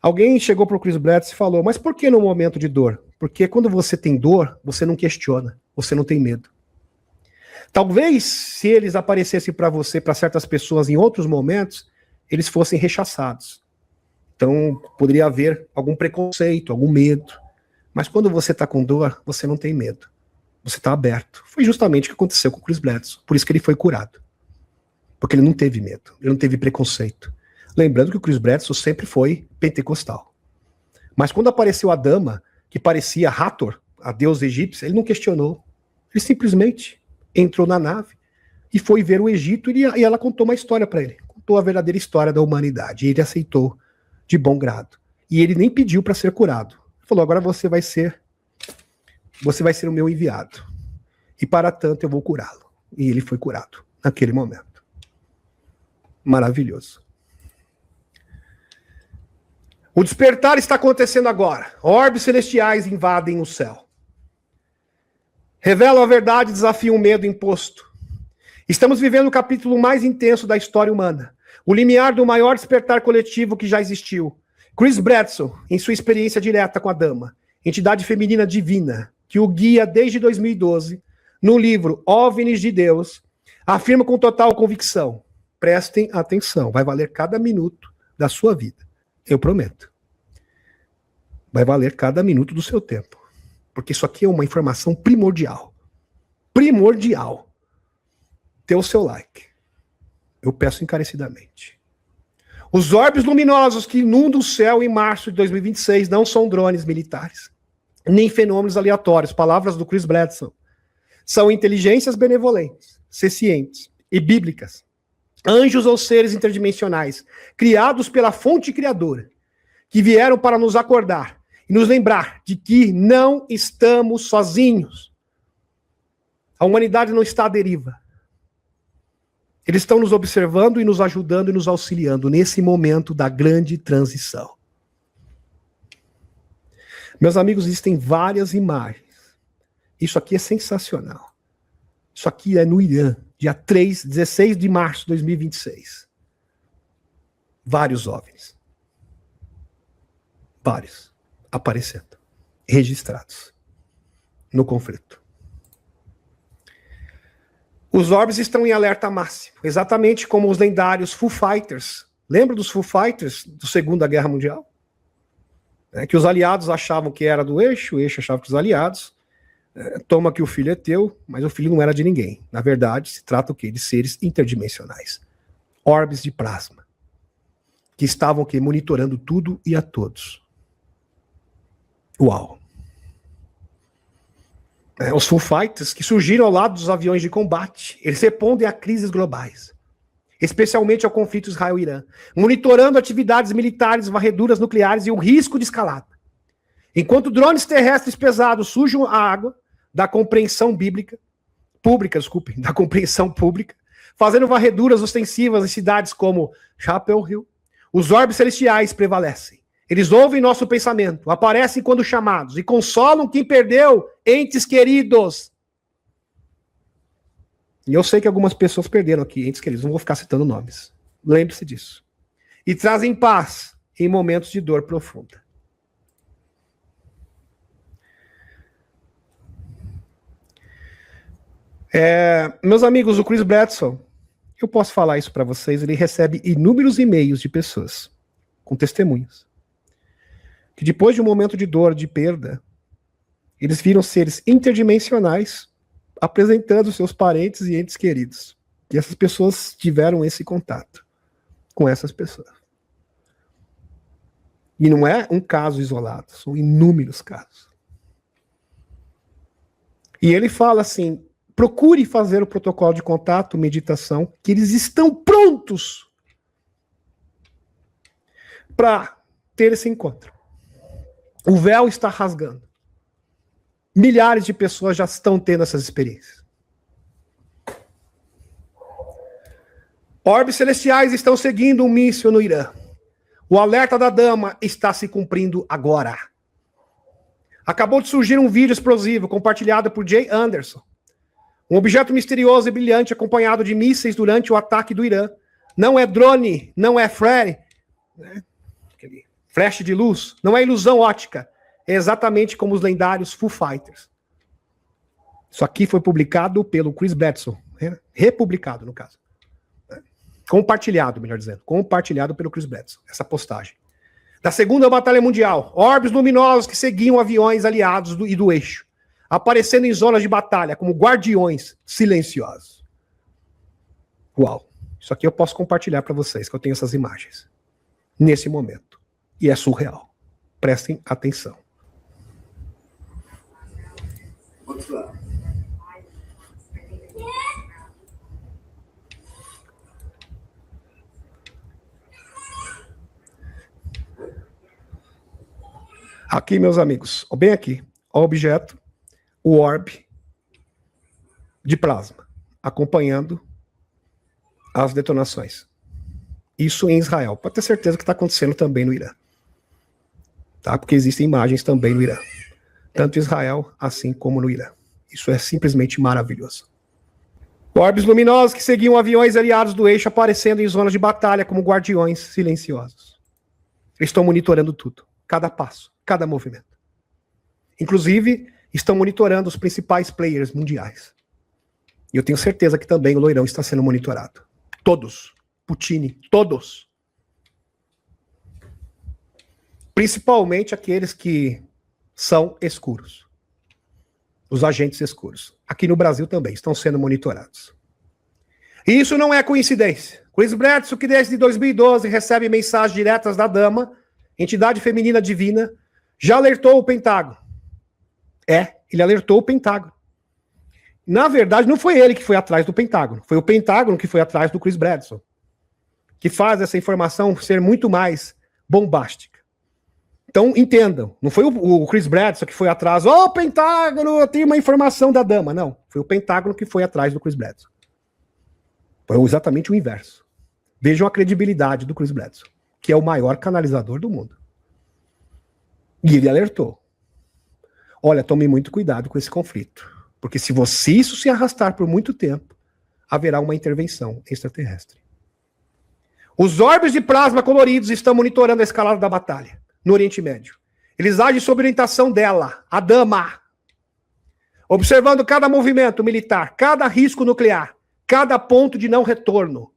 Alguém chegou para o Chris Bledsoe e falou, mas por que no momento de dor? Porque quando você tem dor, você não questiona, você não tem medo. Talvez, se eles aparecessem para você, para certas pessoas em outros momentos, eles fossem rechaçados. Então, poderia haver algum preconceito, algum medo. Mas quando você está com dor, você não tem medo. Você está aberto. Foi justamente o que aconteceu com o Chris Bledsoe. Por isso que ele foi curado. Porque ele não teve medo, ele não teve preconceito. Lembrando que o Chris Bledsoe sempre foi pentecostal. Mas quando apareceu a dama, que parecia Hathor, a deusa egípcia, ele não questionou. Ele simplesmente entrou na nave e foi ver o Egito e ela contou uma história para ele. Contou a verdadeira história da humanidade. E ele aceitou de bom grado. E ele nem pediu para ser curado. Ele falou, agora você vai ser o meu enviado. E para tanto eu vou curá-lo. E ele foi curado naquele momento. Maravilhoso. O despertar está acontecendo agora. Orbes celestiais invadem o céu. Revelam a verdade e desafiam o medo imposto. Estamos vivendo o capítulo mais intenso da história humana. O limiar do maior despertar coletivo que já existiu. Chris Bledsoe, em sua experiência direta com a dama, entidade feminina divina, que o guia desde 2012, no livro OVNIs de Deus, afirma com total convicção. Prestem atenção, vai valer cada minuto da sua vida. Eu prometo. Vai valer cada minuto do seu tempo. Porque isso aqui é uma informação primordial. Primordial. Dê o seu like. Eu peço encarecidamente. Os orbes luminosos que inundam o céu em março de 2026 não são drones militares, nem fenômenos aleatórios, palavras do Chris Bledsoe. São inteligências benevolentes, sencientes e bíblicas. Anjos ou seres interdimensionais, criados pela fonte criadora, que vieram para nos acordar e nos lembrar de que não estamos sozinhos. A humanidade não está à deriva. Eles estão nos observando e nos ajudando e nos auxiliando nesse momento da grande transição. Meus amigos, existem várias imagens. Isso aqui é sensacional. Isso aqui é no Irã, dia 16 de março de 2026. Vários OVNIs. Vários aparecendo. Registrados. No conflito. Os orbes estão em alerta máximo. Exatamente como os lendários Foo Fighters. Lembra dos Foo Fighters do Segunda Guerra Mundial? Que os aliados achavam que era do eixo, o eixo achava que os aliados. Toma que o filho é teu, mas o filho não era de ninguém. Na verdade, se trata o quê? De seres interdimensionais. Orbes de plasma. Que estavam aqui monitorando tudo e a todos. Uau. Os Foo Fighters, que surgiram ao lado dos aviões de combate, eles respondem a crises globais. Especialmente ao conflito Israel-Irã. Monitorando atividades militares, varreduras nucleares e o risco de escalada. Enquanto drones terrestres pesados sujam a água da compreensão da compreensão pública, fazendo varreduras ostensivas em cidades como Chapel Hill, os orbes celestiais prevalecem. Eles ouvem nosso pensamento, aparecem quando chamados e consolam quem perdeu entes queridos. E eu sei que algumas pessoas perderam aqui entes queridos, não vou ficar citando nomes. Lembre-se disso. E trazem paz em momentos de dor profunda. Meus amigos, o Chris Bledsoe, eu posso falar isso para vocês, ele recebe inúmeros e-mails de pessoas com testemunhos. Que depois de um momento de dor, de perda, eles viram seres interdimensionais apresentando seus parentes e entes queridos. E essas pessoas tiveram esse contato com essas pessoas. E não é um caso isolado, são inúmeros casos. E ele fala assim, procure fazer o protocolo de contato, meditação, que eles estão prontos para ter esse encontro. O véu está rasgando. Milhares de pessoas já estão tendo essas experiências. Orbes celestiais estão seguindo um míssil no Irã. O alerta da dama está se cumprindo agora. Acabou de surgir um vídeo explosivo compartilhado por Jay Anderson. Um objeto misterioso e brilhante acompanhado de mísseis durante o ataque do Irã. Não é drone, não é flare, né? Aquele flash de luz, não é ilusão ótica. É exatamente como os lendários Foo Fighters. Isso aqui foi publicado pelo Chris Bledsoe, republicado no caso. Compartilhado, melhor dizendo. Compartilhado pelo Chris Bledsoe, essa postagem. Da Segunda Batalha Mundial, orbes luminosos que seguiam aviões aliados e do eixo, aparecendo em zonas de batalha como guardiões silenciosos. Uau. Isso aqui eu posso compartilhar para vocês, que eu tenho essas imagens. Nesse momento. E é surreal. Prestem atenção. Aqui, meus amigos, bem aqui, o objeto, o orbe de plasma, acompanhando as detonações. Isso em Israel. Pode ter certeza que está acontecendo também no Irã. Tá? Porque existem imagens também no Irã. Tanto em Israel, assim como no Irã. Isso é simplesmente maravilhoso. Orbes luminosos que seguiam aviões aliados do eixo aparecendo em zonas de batalha como guardiões silenciosos. Eles estão monitorando tudo, cada passo, cada movimento. Inclusive, estão monitorando os principais players mundiais. E eu tenho certeza que também o loirão está sendo monitorado. Todos. Putin, todos. Principalmente aqueles que são escuros. Os agentes escuros. Aqui no Brasil também estão sendo monitorados. E isso não é coincidência. Chris Bledsoe, que desde 2012 recebe mensagens diretas da Dama, entidade feminina divina, já alertou o Pentágono. Ele alertou o Pentágono. Na verdade, não foi ele que foi atrás do Pentágono. Foi o Pentágono que foi atrás do Chris Bledsoe. Que faz essa informação ser muito mais bombástica. Então, entendam. Não foi o Chris Bledsoe que foi atrás. Pentágono, eu tenho uma informação da Dama. Não. Foi o Pentágono que foi atrás do Chris Bledsoe. Foi exatamente o inverso. Vejam a credibilidade do Chris Bledsoe, que é o maior canalizador do mundo. E ele alertou. Olha, tome muito cuidado com esse conflito. Porque se isso se arrastar por muito tempo, haverá uma intervenção extraterrestre. Os orbes de plasma coloridos estão monitorando a escalada da batalha no Oriente Médio. Eles agem sob orientação dela, a Dama. Observando cada movimento militar, cada risco nuclear, cada ponto de não retorno.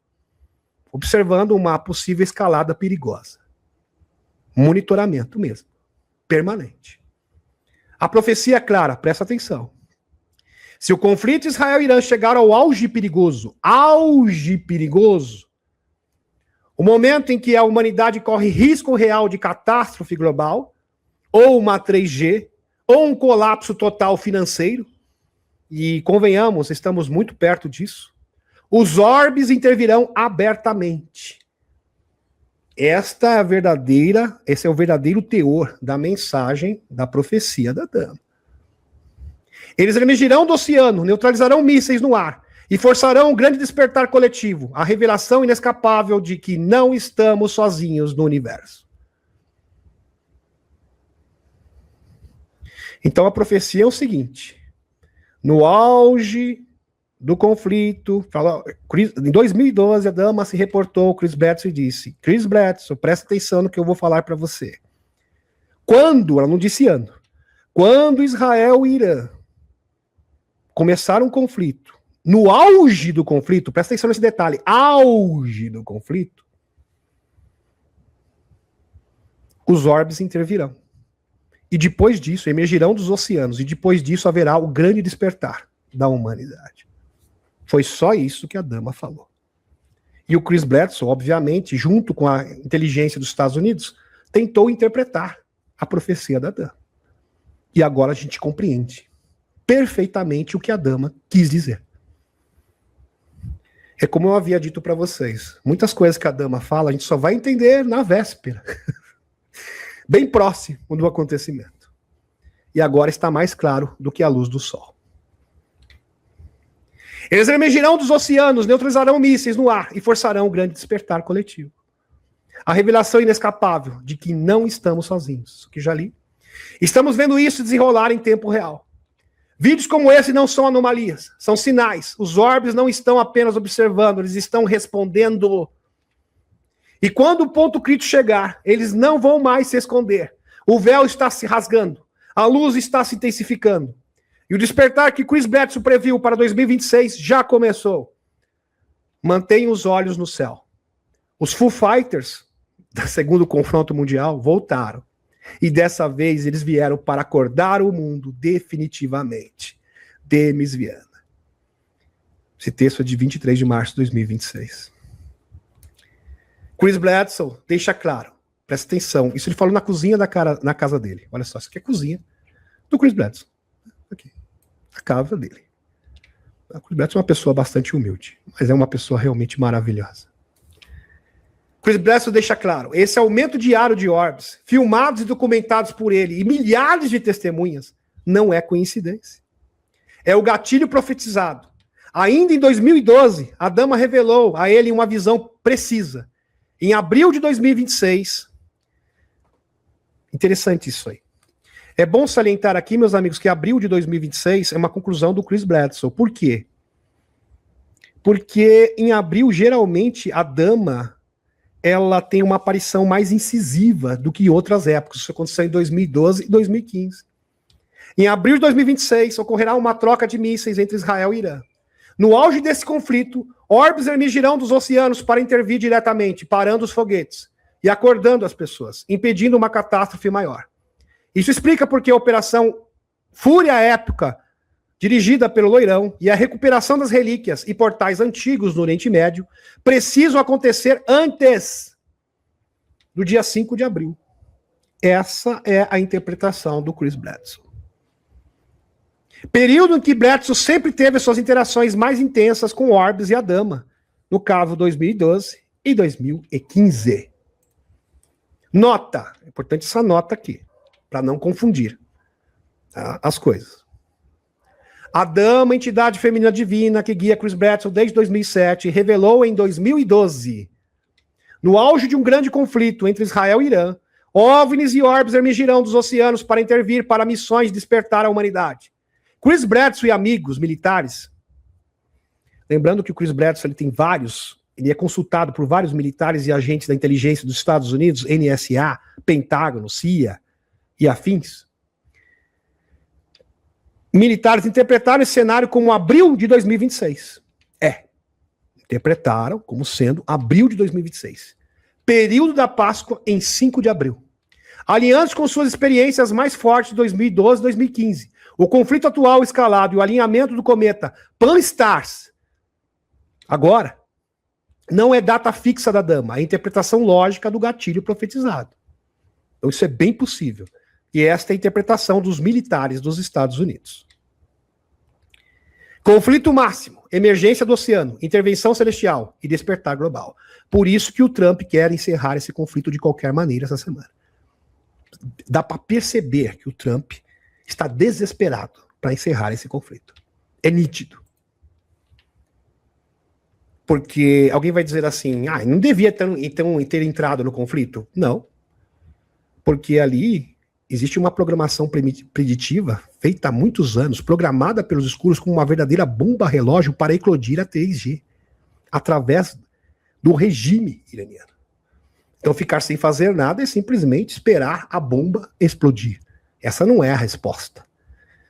Observando uma possível escalada perigosa. Monitoramento mesmo. Permanente. A profecia é clara, presta atenção. Se o conflito Israel-Irã chegar ao auge perigoso, o momento em que a humanidade corre risco real de catástrofe global, ou uma 3G, ou um colapso total financeiro, e convenhamos, estamos muito perto disso, os orbes intervirão abertamente. Esse é o verdadeiro teor da mensagem da profecia da Dama. Eles emergirão do oceano, neutralizarão mísseis no ar e forçarão um grande despertar coletivo, a revelação inescapável de que não estamos sozinhos no universo. Então a profecia é o seguinte: no auge do conflito, em 2012 a Dama se reportou, Chris Bledsoe, e disse: Chris Bledsoe, presta atenção no que eu vou falar para você. Ela não disse ano, quando Israel e Irã começaram um conflito, no auge do conflito, presta atenção nesse detalhe, auge do conflito, os orbes intervirão. E depois disso, emergirão dos oceanos, e depois disso haverá o grande despertar da humanidade. Foi só isso que a Dama falou. E o Chris Bledsoe, obviamente, junto com a inteligência dos Estados Unidos, tentou interpretar a profecia da Dama. E agora a gente compreende perfeitamente o que a dama quis dizer. É como eu havia dito para vocês. Muitas coisas que a dama fala, a gente só vai entender na véspera. Bem próximo do acontecimento. E agora está mais claro do que a luz do sol. Eles emergirão dos oceanos, neutralizarão mísseis no ar e forçarão o grande despertar coletivo. A revelação inescapável de que não estamos sozinhos. O que já li. Estamos vendo isso desenrolar em tempo real. Vídeos como esse não são anomalias, são sinais. Os orbes não estão apenas observando, eles estão respondendo. E quando o ponto crítico chegar, eles não vão mais se esconder. O véu está se rasgando, a luz está se intensificando. E o despertar que Chris Bledsoe previu para 2026 já começou. Mantenham os olhos no céu. Os Foo Fighters, do segundo confronto mundial, voltaram. E dessa vez eles vieram para acordar o mundo definitivamente. Demis Viana. Esse texto é de 23 de março de 2026. Chris Bledsoe deixa claro, presta atenção, isso ele falou na cozinha na casa dele. Olha só, isso aqui é a cozinha do Chris Bledsoe. Aqui, a casa dele. O Chris Bledsoe é uma pessoa bastante humilde, mas é uma pessoa realmente maravilhosa. Chris Bledsoe deixa claro, esse aumento diário de orbes, filmados e documentados por ele, e milhares de testemunhas, não é coincidência. É o gatilho profetizado. Ainda em 2012, a dama revelou a ele uma visão precisa. Em abril de 2026, interessante isso aí. É bom salientar aqui, meus amigos, que abril de 2026 é uma conclusão do Chris Bledsoe. Por quê? Porque em abril, geralmente, a dama ela tem uma aparição mais incisiva do que em outras épocas. Isso aconteceu em 2012 e 2015. Em abril de 2026, ocorrerá uma troca de mísseis entre Israel e Irã. No auge desse conflito, orbes emergirão dos oceanos para intervir diretamente, parando os foguetes e acordando as pessoas, impedindo uma catástrofe maior. Isso explica porque a Operação Fúria Épica, dirigida pelo Loirão, e a recuperação das relíquias e portais antigos no Oriente Médio precisam acontecer antes do dia 5 de abril. Essa é a interpretação do Chris Bledsoe. Período em que Bledsoe sempre teve suas interações mais intensas com orbes e a dama, no caso 2012 e 2015. Nota, é importante essa nota aqui, para não confundir as coisas. A dama, entidade feminina divina que guia Chris Bledsoe desde 2007, revelou em 2012, no auge de um grande conflito entre Israel e Irã, OVNIs e orbes emergirão dos oceanos para intervir para missões de despertar a humanidade. Chris Bledsoe e amigos militares, lembrando que o Chris Bledsoe ele é consultado por vários militares e agentes da inteligência dos Estados Unidos, NSA, Pentágono, CIA e afins. Militares interpretaram esse cenário como abril de 2026. Interpretaram como sendo abril de 2026. Período da Páscoa em 5 de abril. Alinhados com suas experiências mais fortes de 2012 e 2015. O conflito atual escalado e o alinhamento do cometa Pan-STARRS. Agora, não é data fixa da dama, é a interpretação lógica do gatilho profetizado. Então isso é bem possível. E esta é a interpretação dos militares dos Estados Unidos. Conflito máximo, emergência do oceano, intervenção celestial e despertar global. Por isso que o Trump quer encerrar esse conflito de qualquer maneira essa semana. Dá para perceber que o Trump está desesperado para encerrar esse conflito. É nítido. Porque alguém vai dizer assim, não devia ter entrado no conflito. Não. Porque ali existe uma programação preditiva feita há muitos anos, programada pelos escuros como uma verdadeira bomba relógio para eclodir a 3G, através do regime iraniano. Então ficar sem fazer nada é simplesmente esperar a bomba explodir. Essa não é a resposta.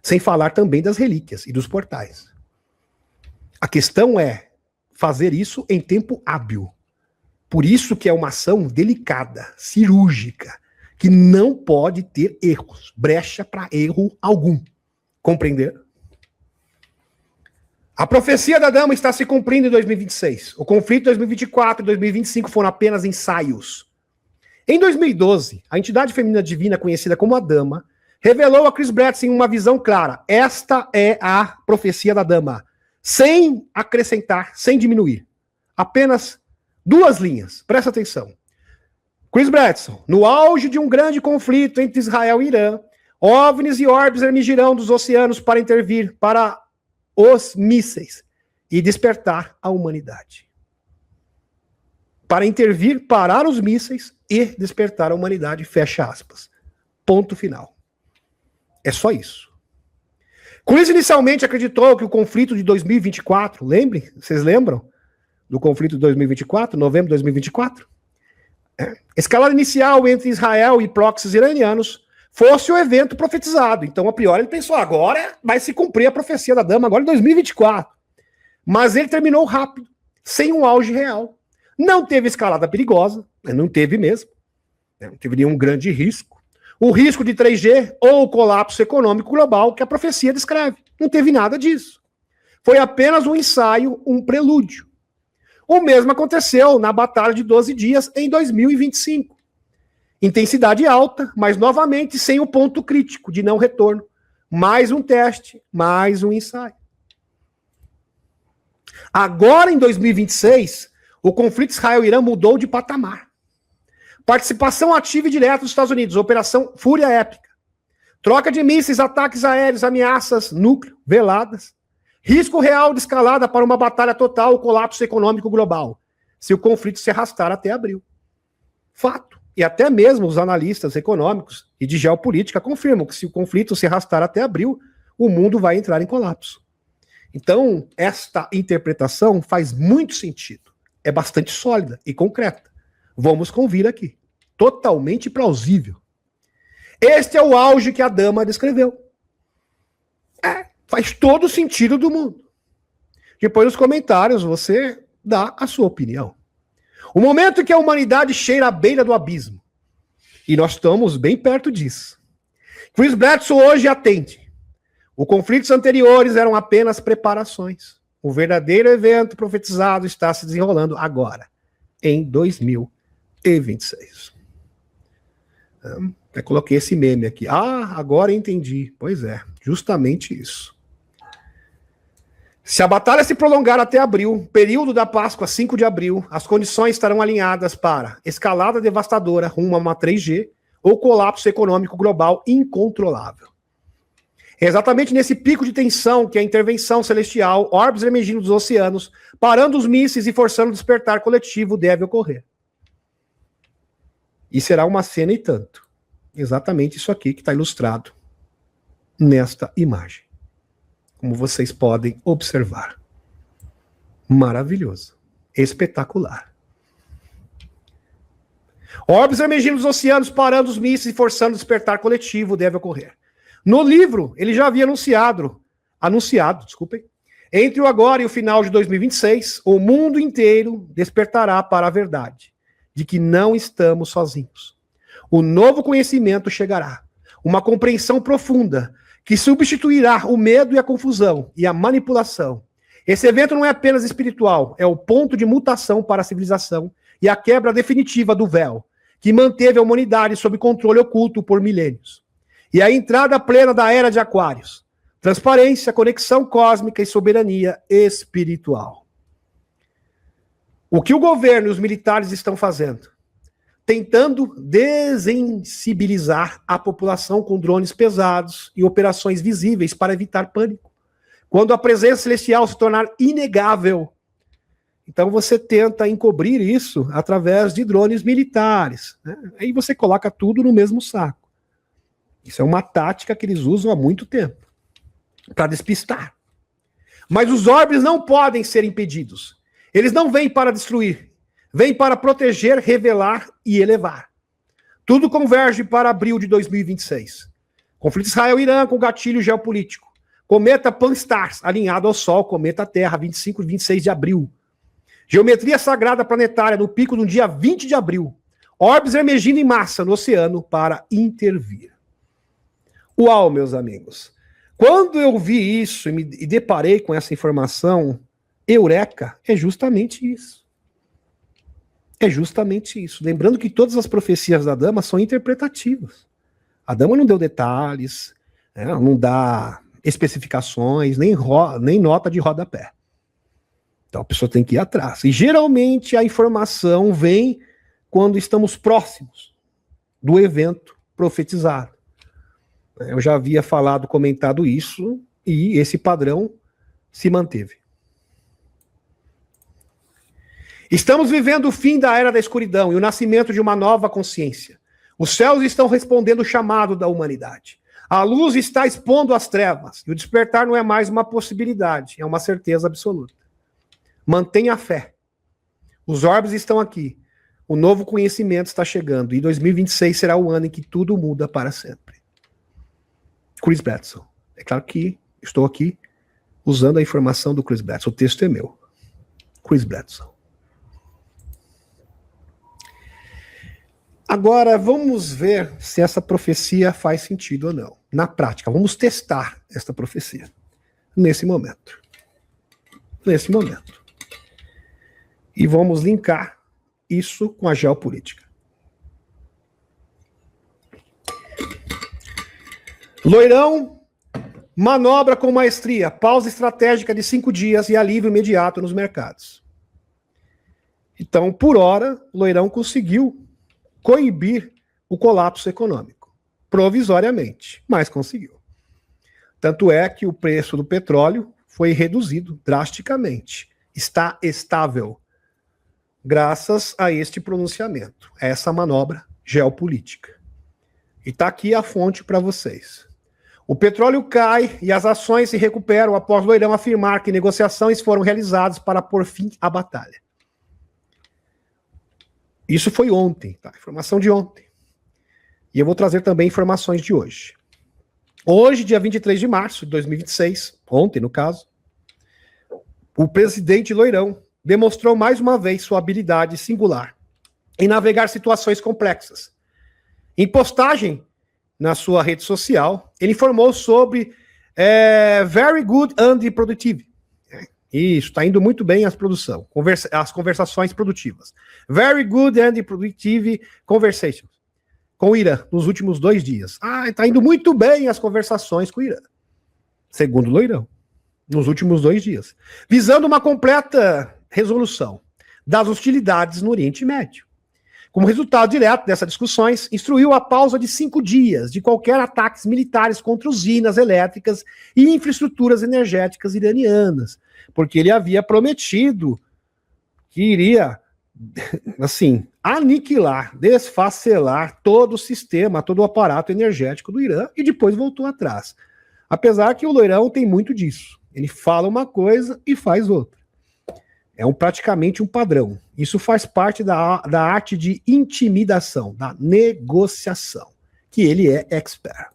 Sem falar também das relíquias e dos portais. A questão é fazer isso em tempo hábil. Por isso que é uma ação delicada, cirúrgica, que não pode ter erros, brecha para erro algum. Compreender? A profecia da dama está se cumprindo em 2026. O conflito de 2024 e 2025 foram apenas ensaios. Em 2012, a entidade feminina divina conhecida como a dama revelou a Chris Bledsoe uma visão clara. Esta é a profecia da dama. Sem acrescentar, sem diminuir. Apenas 2 linhas. Presta atenção. Chris Bledsoe, no auge de um grande conflito entre Israel e Irã, OVNIs e orbes emergirão dos oceanos para intervir para os mísseis e despertar a humanidade. Para intervir, parar os mísseis e despertar a humanidade, fecha aspas. Ponto final. É só isso. Chris inicialmente acreditou que o conflito de 2024, lembrem? Vocês lembram do conflito de 2024, novembro de 2024? Escalada inicial entre Israel e proxies iranianos fosse o evento profetizado. Então, a priori, ele pensou, agora vai se cumprir a profecia da dama, agora em 2024. Mas ele terminou rápido, sem um auge real. Não teve escalada perigosa, não teve mesmo. Não teve nenhum grande risco. O risco de 3G ou o colapso econômico global que a profecia descreve. Não teve nada disso. Foi apenas um ensaio, um prelúdio. O mesmo aconteceu na Batalha de 12 Dias em 2025. Intensidade alta, mas novamente sem o ponto crítico de não retorno. Mais um teste, mais um ensaio. Agora, em 2026, o conflito Israel-Irã mudou de patamar. Participação ativa e direta dos Estados Unidos, Operação Fúria Épica. Troca de mísseis, ataques aéreos, ameaças, núcleo, veladas. Risco real de escalada para uma batalha total, colapso econômico global, se o conflito se arrastar até abril. Fato. E até mesmo os analistas econômicos e de geopolítica confirmam que se o conflito se arrastar até abril, o mundo vai entrar em colapso. Então, esta interpretação faz muito sentido. É bastante sólida e concreta. Vamos convir aqui. Totalmente plausível. Este é o auge que a dama descreveu. Faz todo o sentido do mundo. Depois nos comentários você dá a sua opinião. O momento em que a humanidade cheira à beira do abismo. E nós estamos bem perto disso. Chris Bledsoe hoje atende. Os conflitos anteriores eram apenas preparações. O verdadeiro evento profetizado está se desenrolando agora, em 2026. Eu coloquei esse meme aqui. Agora entendi. Pois é, justamente isso. Se a batalha se prolongar até abril, período da Páscoa, 5 de abril, as condições estarão alinhadas para escalada devastadora rumo a uma 3G ou colapso econômico global incontrolável. É exatamente nesse pico de tensão que a intervenção celestial, orbes emergindo dos oceanos, parando os mísseis e forçando o despertar coletivo deve ocorrer. E será uma cena e tanto. Exatamente isso aqui que está ilustrado nesta imagem. Como vocês podem observar. Maravilhoso. Espetacular. Orbes emergindo dos oceanos, parando os mísseis e forçando o despertar coletivo deve ocorrer. No livro, ele já havia anunciado, entre o agora e o final de 2026, o mundo inteiro despertará para a verdade, de que não estamos sozinhos. O novo conhecimento chegará, uma compreensão profunda, que substituirá o medo e a confusão e a manipulação. Esse evento não é apenas espiritual, é o ponto de mutação para a civilização e a quebra definitiva do véu, que manteve a humanidade sob controle oculto por milênios. E a entrada plena da era de Aquários. Transparência, conexão cósmica e soberania espiritual. O que o governo e os militares estão fazendo? Tentando desensibilizar a população com drones pesados e operações visíveis para evitar pânico. Quando a presença celestial se tornar inegável, então você tenta encobrir isso através de drones militares. Aí você coloca tudo no mesmo saco. Isso é uma tática que eles usam há muito tempo, para despistar. Mas os orbes não podem ser impedidos. Eles não vêm para destruir, vêm para proteger, revelar e elevar. Tudo converge para abril de 2026. Conflito Israel-Irã com gatilho geopolítico. Cometa Pan-STARRS, alinhado ao Sol, cometa Terra, 25 e 26 de abril. Geometria sagrada planetária no pico no dia 20 de abril. Orbes emergindo em massa no oceano para intervir. Uau, meus amigos. Quando eu vi isso e me deparei com essa informação, eureka, é justamente isso. É justamente isso. Lembrando que todas as profecias da dama são interpretativas. A dama não deu detalhes, né, não dá especificações, nem nota de rodapé. Então a pessoa tem que ir atrás. E geralmente a informação vem quando estamos próximos do evento profetizado. Eu já havia comentado isso, e esse padrão se manteve. Estamos vivendo o fim da era da escuridão e o nascimento de uma nova consciência. Os céus estão respondendo o chamado da humanidade. A luz está expondo as trevas, e o despertar não é mais uma possibilidade, é uma certeza absoluta. Mantenha a fé. Os orbes estão aqui. O novo conhecimento está chegando, e 2026 será o ano em que tudo muda para sempre. Chris Bledsoe. É claro que estou aqui usando a informação do Chris Bledsoe. O texto é meu. Chris Bledsoe. Agora, vamos ver se essa profecia faz sentido ou não. Na prática, vamos testar esta profecia. Nesse momento. Nesse momento. E vamos linkar isso com a geopolítica. Loirão manobra com maestria, pausa estratégica de 5 dias e alívio imediato nos mercados. Então, por hora, Loirão conseguiu coibir o colapso econômico, provisoriamente, mas conseguiu. Tanto é que o preço do petróleo foi reduzido drasticamente. Está estável, graças a este pronunciamento, a essa manobra geopolítica. E está aqui a fonte para vocês. O petróleo cai e as ações se recuperam após Loirão afirmar que negociações foram realizadas para pôr fim à batalha. Isso foi ontem, tá? Informação de ontem. E eu vou trazer também informações de hoje. Hoje, dia 23 de março de 2026, ontem no caso, o presidente Loirão demonstrou mais uma vez sua habilidade singular em navegar situações complexas. Em postagem na sua rede social, ele informou sobre very good and productive. Isso, está indo muito bem as conversações produtivas. Very good and productive conversations com o Irã nos últimos 2 dias. Está indo muito bem as conversações com o Irã. Segundo Loirão, nos últimos 2 dias. Visando uma completa resolução das hostilidades no Oriente Médio. Como resultado direto dessas discussões, instruiu a pausa de 5 dias de qualquer ataques militares contra usinas elétricas e infraestruturas energéticas iranianas, porque ele havia prometido que iria, assim, aniquilar, desfacelar todo o sistema, todo o aparato energético do Irã, e depois voltou atrás. Apesar que o Loirão tem muito disso. Ele fala uma coisa e faz outra. É praticamente um padrão. Isso faz parte da arte de intimidação, da negociação, que ele é expert.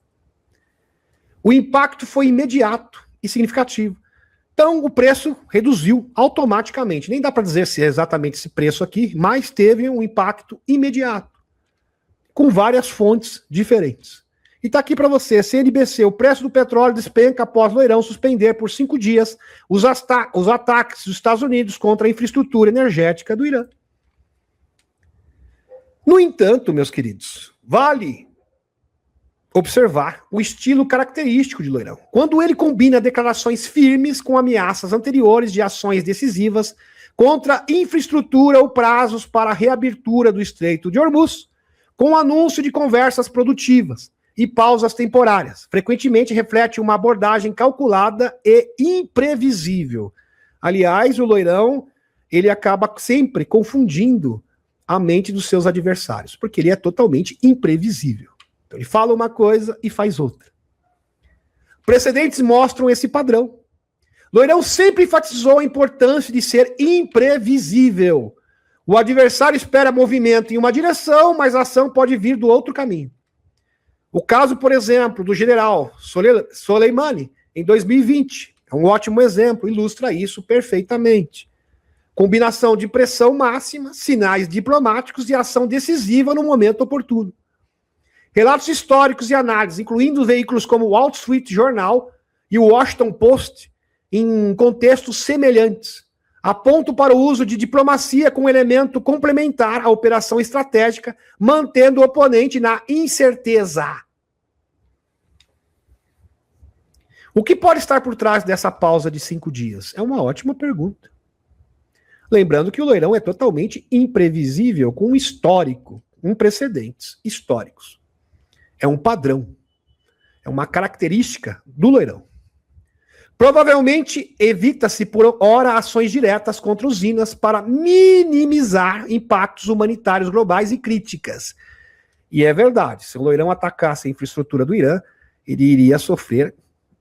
O impacto foi imediato e significativo. Então, o preço reduziu automaticamente. Nem dá para dizer se é exatamente esse preço aqui, mas teve um impacto imediato, com várias fontes diferentes. E está aqui para você, CNBC, o preço do petróleo despenca após Loirão suspender por 5 dias os ataques dos Estados Unidos contra a infraestrutura energética do Irã. No entanto, meus queridos, vale observar o estilo característico de Loirão. Quando ele combina declarações firmes com ameaças anteriores de ações decisivas contra infraestrutura ou prazos para a reabertura do Estreito de Hormuz, com o anúncio de conversas produtivas e pausas temporárias. Frequentemente reflete uma abordagem calculada e imprevisível. Aliás, o Loirão, ele acaba sempre confundindo a mente dos seus adversários, porque ele é totalmente imprevisível. Então, ele fala uma coisa e faz outra. Precedentes mostram esse padrão. Loirão sempre enfatizou a importância de ser imprevisível. O adversário espera movimento em uma direção, mas a ação pode vir do outro caminho. O caso, por exemplo, do general Soleimani, em 2020, é um ótimo exemplo, ilustra isso perfeitamente. Combinação de pressão máxima, sinais diplomáticos e ação decisiva no momento oportuno. Relatos históricos e análises, incluindo veículos como o Wall Street Journal e o Washington Post, em contextos semelhantes, apontam para o uso de diplomacia como elemento complementar à operação estratégica, mantendo o oponente na incerteza. O que pode estar por trás dessa pausa de 5 dias? É uma ótima pergunta. Lembrando que o loirão é totalmente imprevisível, com um histórico, precedentes históricos. É um padrão. É uma característica do loirão. Provavelmente evita-se por hora ações diretas contra usinas para minimizar impactos humanitários globais e críticas. E é verdade, se o loirão atacasse a infraestrutura do Irã, ele iria sofrer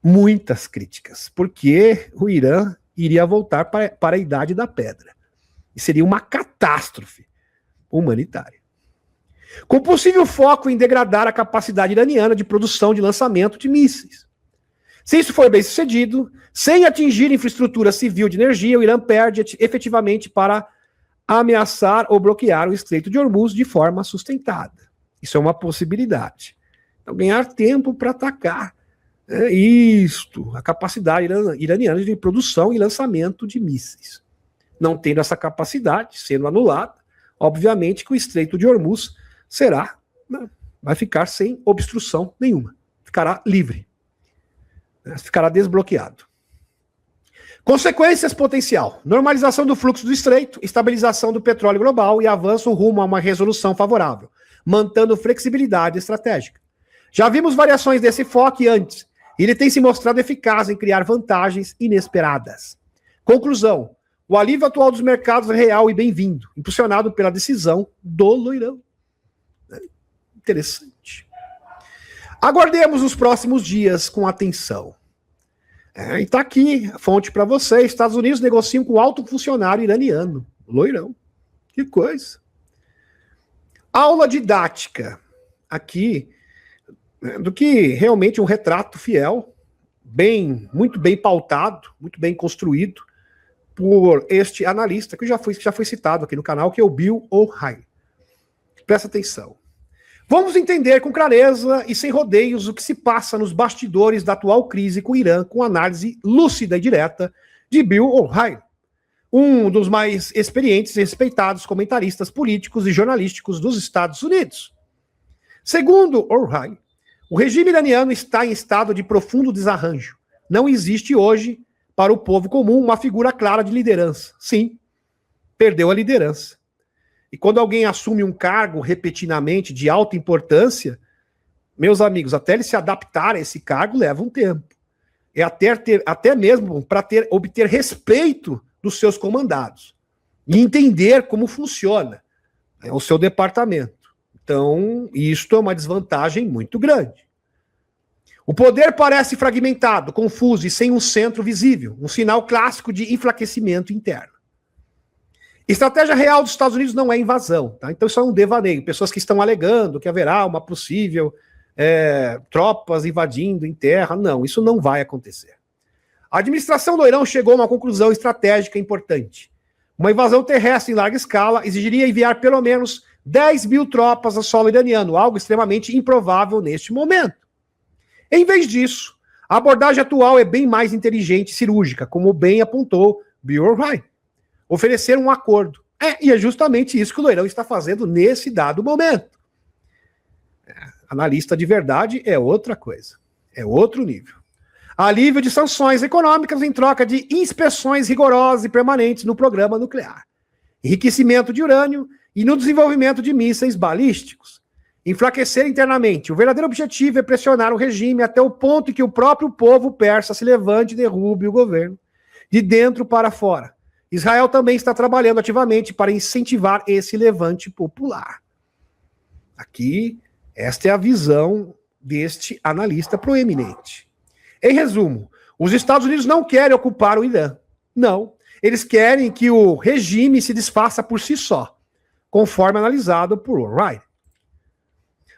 muitas críticas, porque o Irã iria voltar para a Idade da Pedra. E seria uma catástrofe humanitária. Com possível foco em degradar a capacidade iraniana de produção de lançamento de mísseis. Se isso for bem sucedido, sem atingir infraestrutura civil de energia, o Irã perde efetivamente para ameaçar ou bloquear o Estreito de Hormuz de forma sustentada. Isso é uma possibilidade. Então, ganhar tempo para atacar a capacidade iraniana de produção e lançamento de mísseis. Não tendo essa capacidade, sendo anulada, obviamente que o Estreito de Hormuz vai ficar sem obstrução nenhuma. Ficará livre. Ficará desbloqueado. Consequências potencial: normalização do fluxo do estreito, estabilização do petróleo global e avanço rumo a uma resolução favorável, mantendo flexibilidade estratégica. Já vimos variações desse foco antes, e ele tem se mostrado eficaz em criar vantagens inesperadas. Conclusão: o alívio atual dos mercados é real e bem-vindo, impulsionado pela decisão do loirão. Interessante. Aguardemos os próximos dias com atenção. E tá aqui a fonte para você. Estados Unidos negociam com alto funcionário iraniano. Loirão. Que coisa. Aula didática. Aqui, do que realmente um retrato fiel, muito bem pautado, muito bem construído por este analista, que já foi citado aqui no canal, que é o Bill O'Reilly. Presta atenção. Vamos entender com clareza e sem rodeios o que se passa nos bastidores da atual crise com o Irã, com análise lúcida e direta de Bill O'Reilly, um dos mais experientes e respeitados comentaristas políticos e jornalísticos dos Estados Unidos. Segundo O'Reilly, o regime iraniano está em estado de profundo desarranjo. Não existe hoje, para o povo comum, uma figura clara de liderança. Sim, perdeu a liderança. E quando alguém assume um cargo repetidamente de alta importância, meus amigos, até ele se adaptar a esse cargo leva um tempo. É até mesmo para obter respeito dos seus comandados e entender como funciona o seu departamento. Então, isto é uma desvantagem muito grande. O poder parece fragmentado, confuso e sem um centro visível, um sinal clássico de enfraquecimento interno. Estratégia real dos Estados Unidos não é invasão, tá? Então isso é um devaneio. Pessoas que estão alegando que haverá uma possível tropas invadindo em terra. Não, isso não vai acontecer. A administração do Irã chegou a uma conclusão estratégica importante. Uma invasão terrestre em larga escala exigiria enviar pelo menos 10 mil tropas a solo iraniano, algo extremamente improvável neste momento. Em vez disso, a abordagem atual é bem mais inteligente e cirúrgica, como bem apontou Bill O'Reilly. Oferecer um acordo. E é justamente isso que o loirão está fazendo nesse dado momento. Analista de verdade é outra coisa. É outro nível. Alívio de sanções econômicas em troca de inspeções rigorosas e permanentes no programa nuclear. Enriquecimento de urânio e no desenvolvimento de mísseis balísticos. Enfraquecer internamente. O verdadeiro objetivo é pressionar o regime até o ponto em que o próprio povo persa se levante e derrube o governo de dentro para fora. Israel também está trabalhando ativamente para incentivar esse levante popular. Aqui, esta é a visão deste analista proeminente. Em resumo, os Estados Unidos não querem ocupar o Irã. Não. Eles querem que o regime se desfaça por si só, conforme analisado por O'Reilly.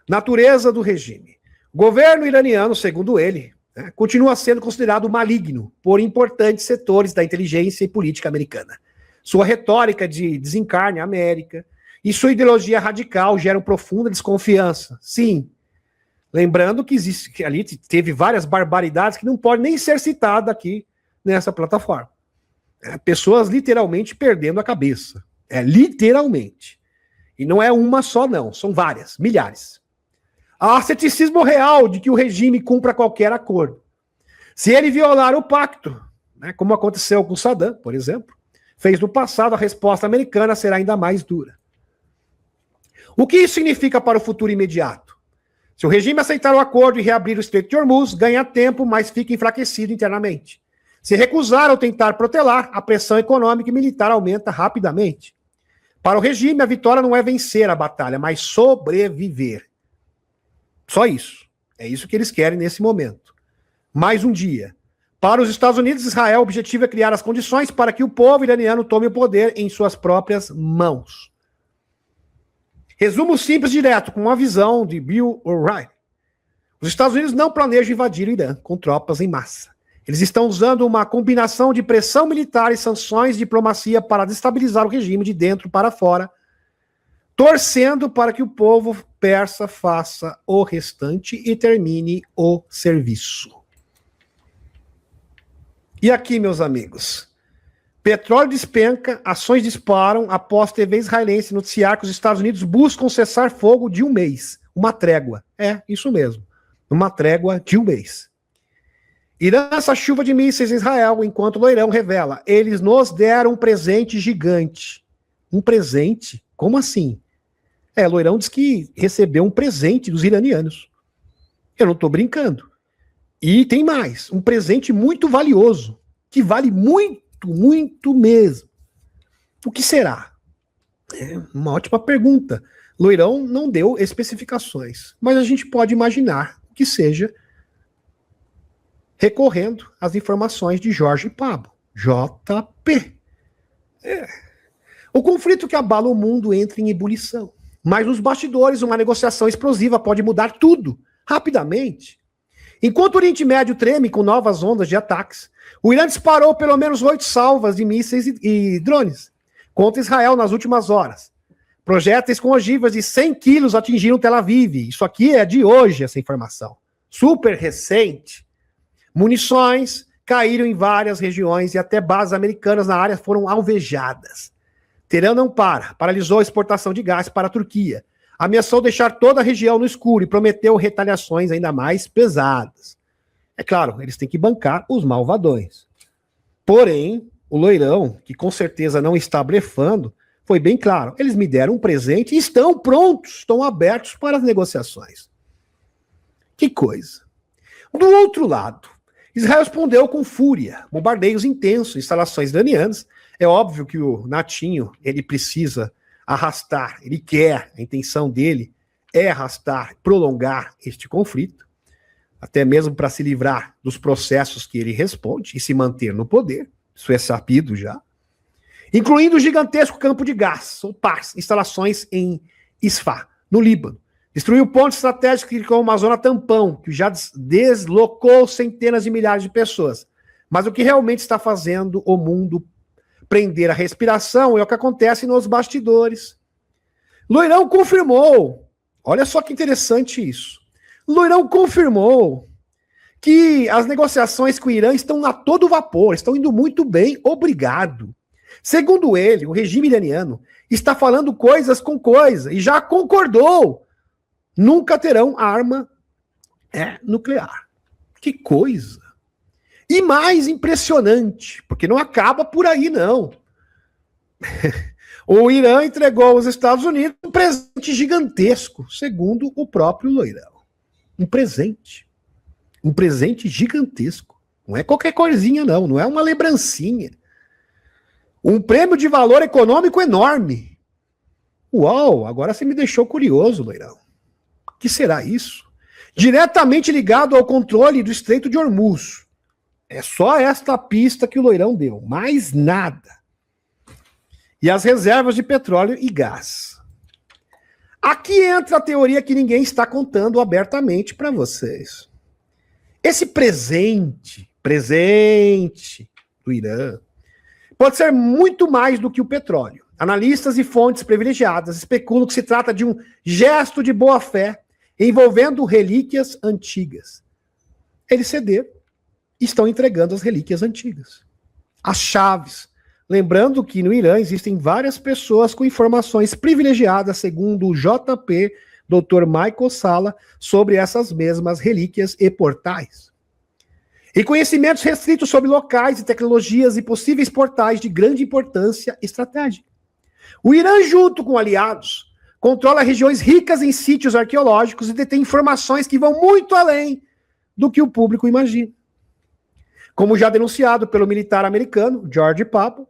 Natureza do regime. O governo iraniano, segundo ele, continua sendo considerado maligno por importantes setores da inteligência e política americana. Sua retórica de desencarne a América e sua ideologia radical geram profunda desconfiança. Sim, lembrando que ali teve várias barbaridades que não podem nem ser citadas aqui nessa plataforma. Pessoas literalmente perdendo a cabeça. Literalmente. E não é uma só não, são várias, milhares. Há ceticismo real de que o regime cumpra qualquer acordo. Se ele violar o pacto, né, como aconteceu com Saddam, por exemplo, fez no passado, a resposta americana será ainda mais dura. O que isso significa para o futuro imediato? Se o regime aceitar o acordo e reabrir o Estreito de Hormuz, ganha tempo, mas fica enfraquecido internamente. Se recusar ou tentar protelar, a pressão econômica e militar aumenta rapidamente. Para o regime, a vitória não é vencer a batalha, mas sobreviver. Só isso. É isso que eles querem nesse momento. Mais um dia. Para os Estados Unidos, Israel, o objetivo é criar as condições para que o povo iraniano tome o poder em suas próprias mãos. Resumo simples e direto, com uma visão de Bill O'Reilly. Os Estados Unidos não planejam invadir o Irã com tropas em massa. Eles estão usando uma combinação de pressão militar e sanções e diplomacia para destabilizar o regime de dentro para fora, torcendo para que o povo persa faça o restante e termine o serviço. E aqui, meus amigos, petróleo despenca, ações disparam após TV israelense noticiar que os Estados Unidos buscam cessar fogo de um mês. Uma trégua. É, isso mesmo. Uma trégua de um mês. Irã lança chuva de mísseis em Israel, enquanto o Loirão revela: eles nos deram um presente gigante. Um presente? Como assim? Loirão diz que recebeu um presente dos iranianos. Eu não estou brincando. E tem mais, um presente muito valioso, que vale muito, muito mesmo. O que será? É uma ótima pergunta. Loirão não deu especificações, mas a gente pode imaginar que seja recorrendo às informações de Jorge Pablo, JP. O conflito que abala o mundo entra em ebulição, mas nos bastidores uma negociação explosiva pode mudar tudo, rapidamente. Enquanto o Oriente Médio treme com novas ondas de ataques, o Irã disparou pelo menos 8 salvas de mísseis e drones contra Israel nas últimas horas. Projéteis com ogivas de 100 quilos atingiram Tel Aviv. Isso aqui é de hoje, essa informação. Super recente. Munições caíram em várias regiões e até bases americanas na área foram alvejadas. Teherã não paralisou a exportação de gás para a Turquia. Ameaçou deixar toda a região no escuro e prometeu retaliações ainda mais pesadas. É claro, eles têm que bancar os malvadões. Porém, o Loirão, que com certeza não está blefando, foi bem claro. Eles me deram um presente e estão prontos, estão abertos para as negociações. Que coisa. Do outro lado, Israel respondeu com fúria, bombardeios intensos, instalações iranianas. É óbvio que o Natinho, ele precisa arrastar, ele quer, a intenção dele é arrastar, prolongar este conflito, até mesmo para se livrar dos processos que ele responde e se manter no poder, isso é sabido já, incluindo o gigantesco campo de gás, ou PARS, instalações em Isfah, no Líbano. Destruiu pontos estratégicos que ficou uma zona tampão, que já deslocou centenas de milhares de pessoas. Mas o que realmente está fazendo o mundo prender a respiração é o que acontece nos bastidores. Loirão confirmou, olha só que interessante isso, Loirão confirmou que as negociações com o Irã estão a todo vapor, estão indo muito bem, obrigado. Segundo ele, o regime iraniano está falando coisas com coisa e já concordou, nunca terão arma nuclear. Que coisa! E mais impressionante, porque não acaba por aí, não. O Irã entregou aos Estados Unidos um presente gigantesco, segundo o próprio Loirão. Um presente. Um presente gigantesco. Não é qualquer coisinha, não. Não é uma lembrancinha. Um prêmio de valor econômico enorme. Uau, agora você me deixou curioso, Loirão. O que será isso? Diretamente ligado ao controle do Estreito de Hormuz. É só esta pista que o Loirão deu, mais nada. E as reservas de petróleo e gás. Aqui entra a teoria que ninguém está contando abertamente para vocês. Esse presente do Irã pode ser muito mais do que o petróleo. Analistas e fontes privilegiadas especulam que se trata de um gesto de boa-fé envolvendo relíquias antigas. Eles cederam. Estão entregando as relíquias antigas. As chaves. Lembrando que no Irã existem várias pessoas com informações privilegiadas, segundo o JP, Dr. Michael Sala, sobre essas mesmas relíquias e portais. E conhecimentos restritos sobre locais e tecnologias e possíveis portais de grande importância estratégica. O Irã, junto com aliados, controla regiões ricas em sítios arqueológicos e detém informações que vão muito além do que o público imagina. Como já denunciado pelo militar americano, George Papo,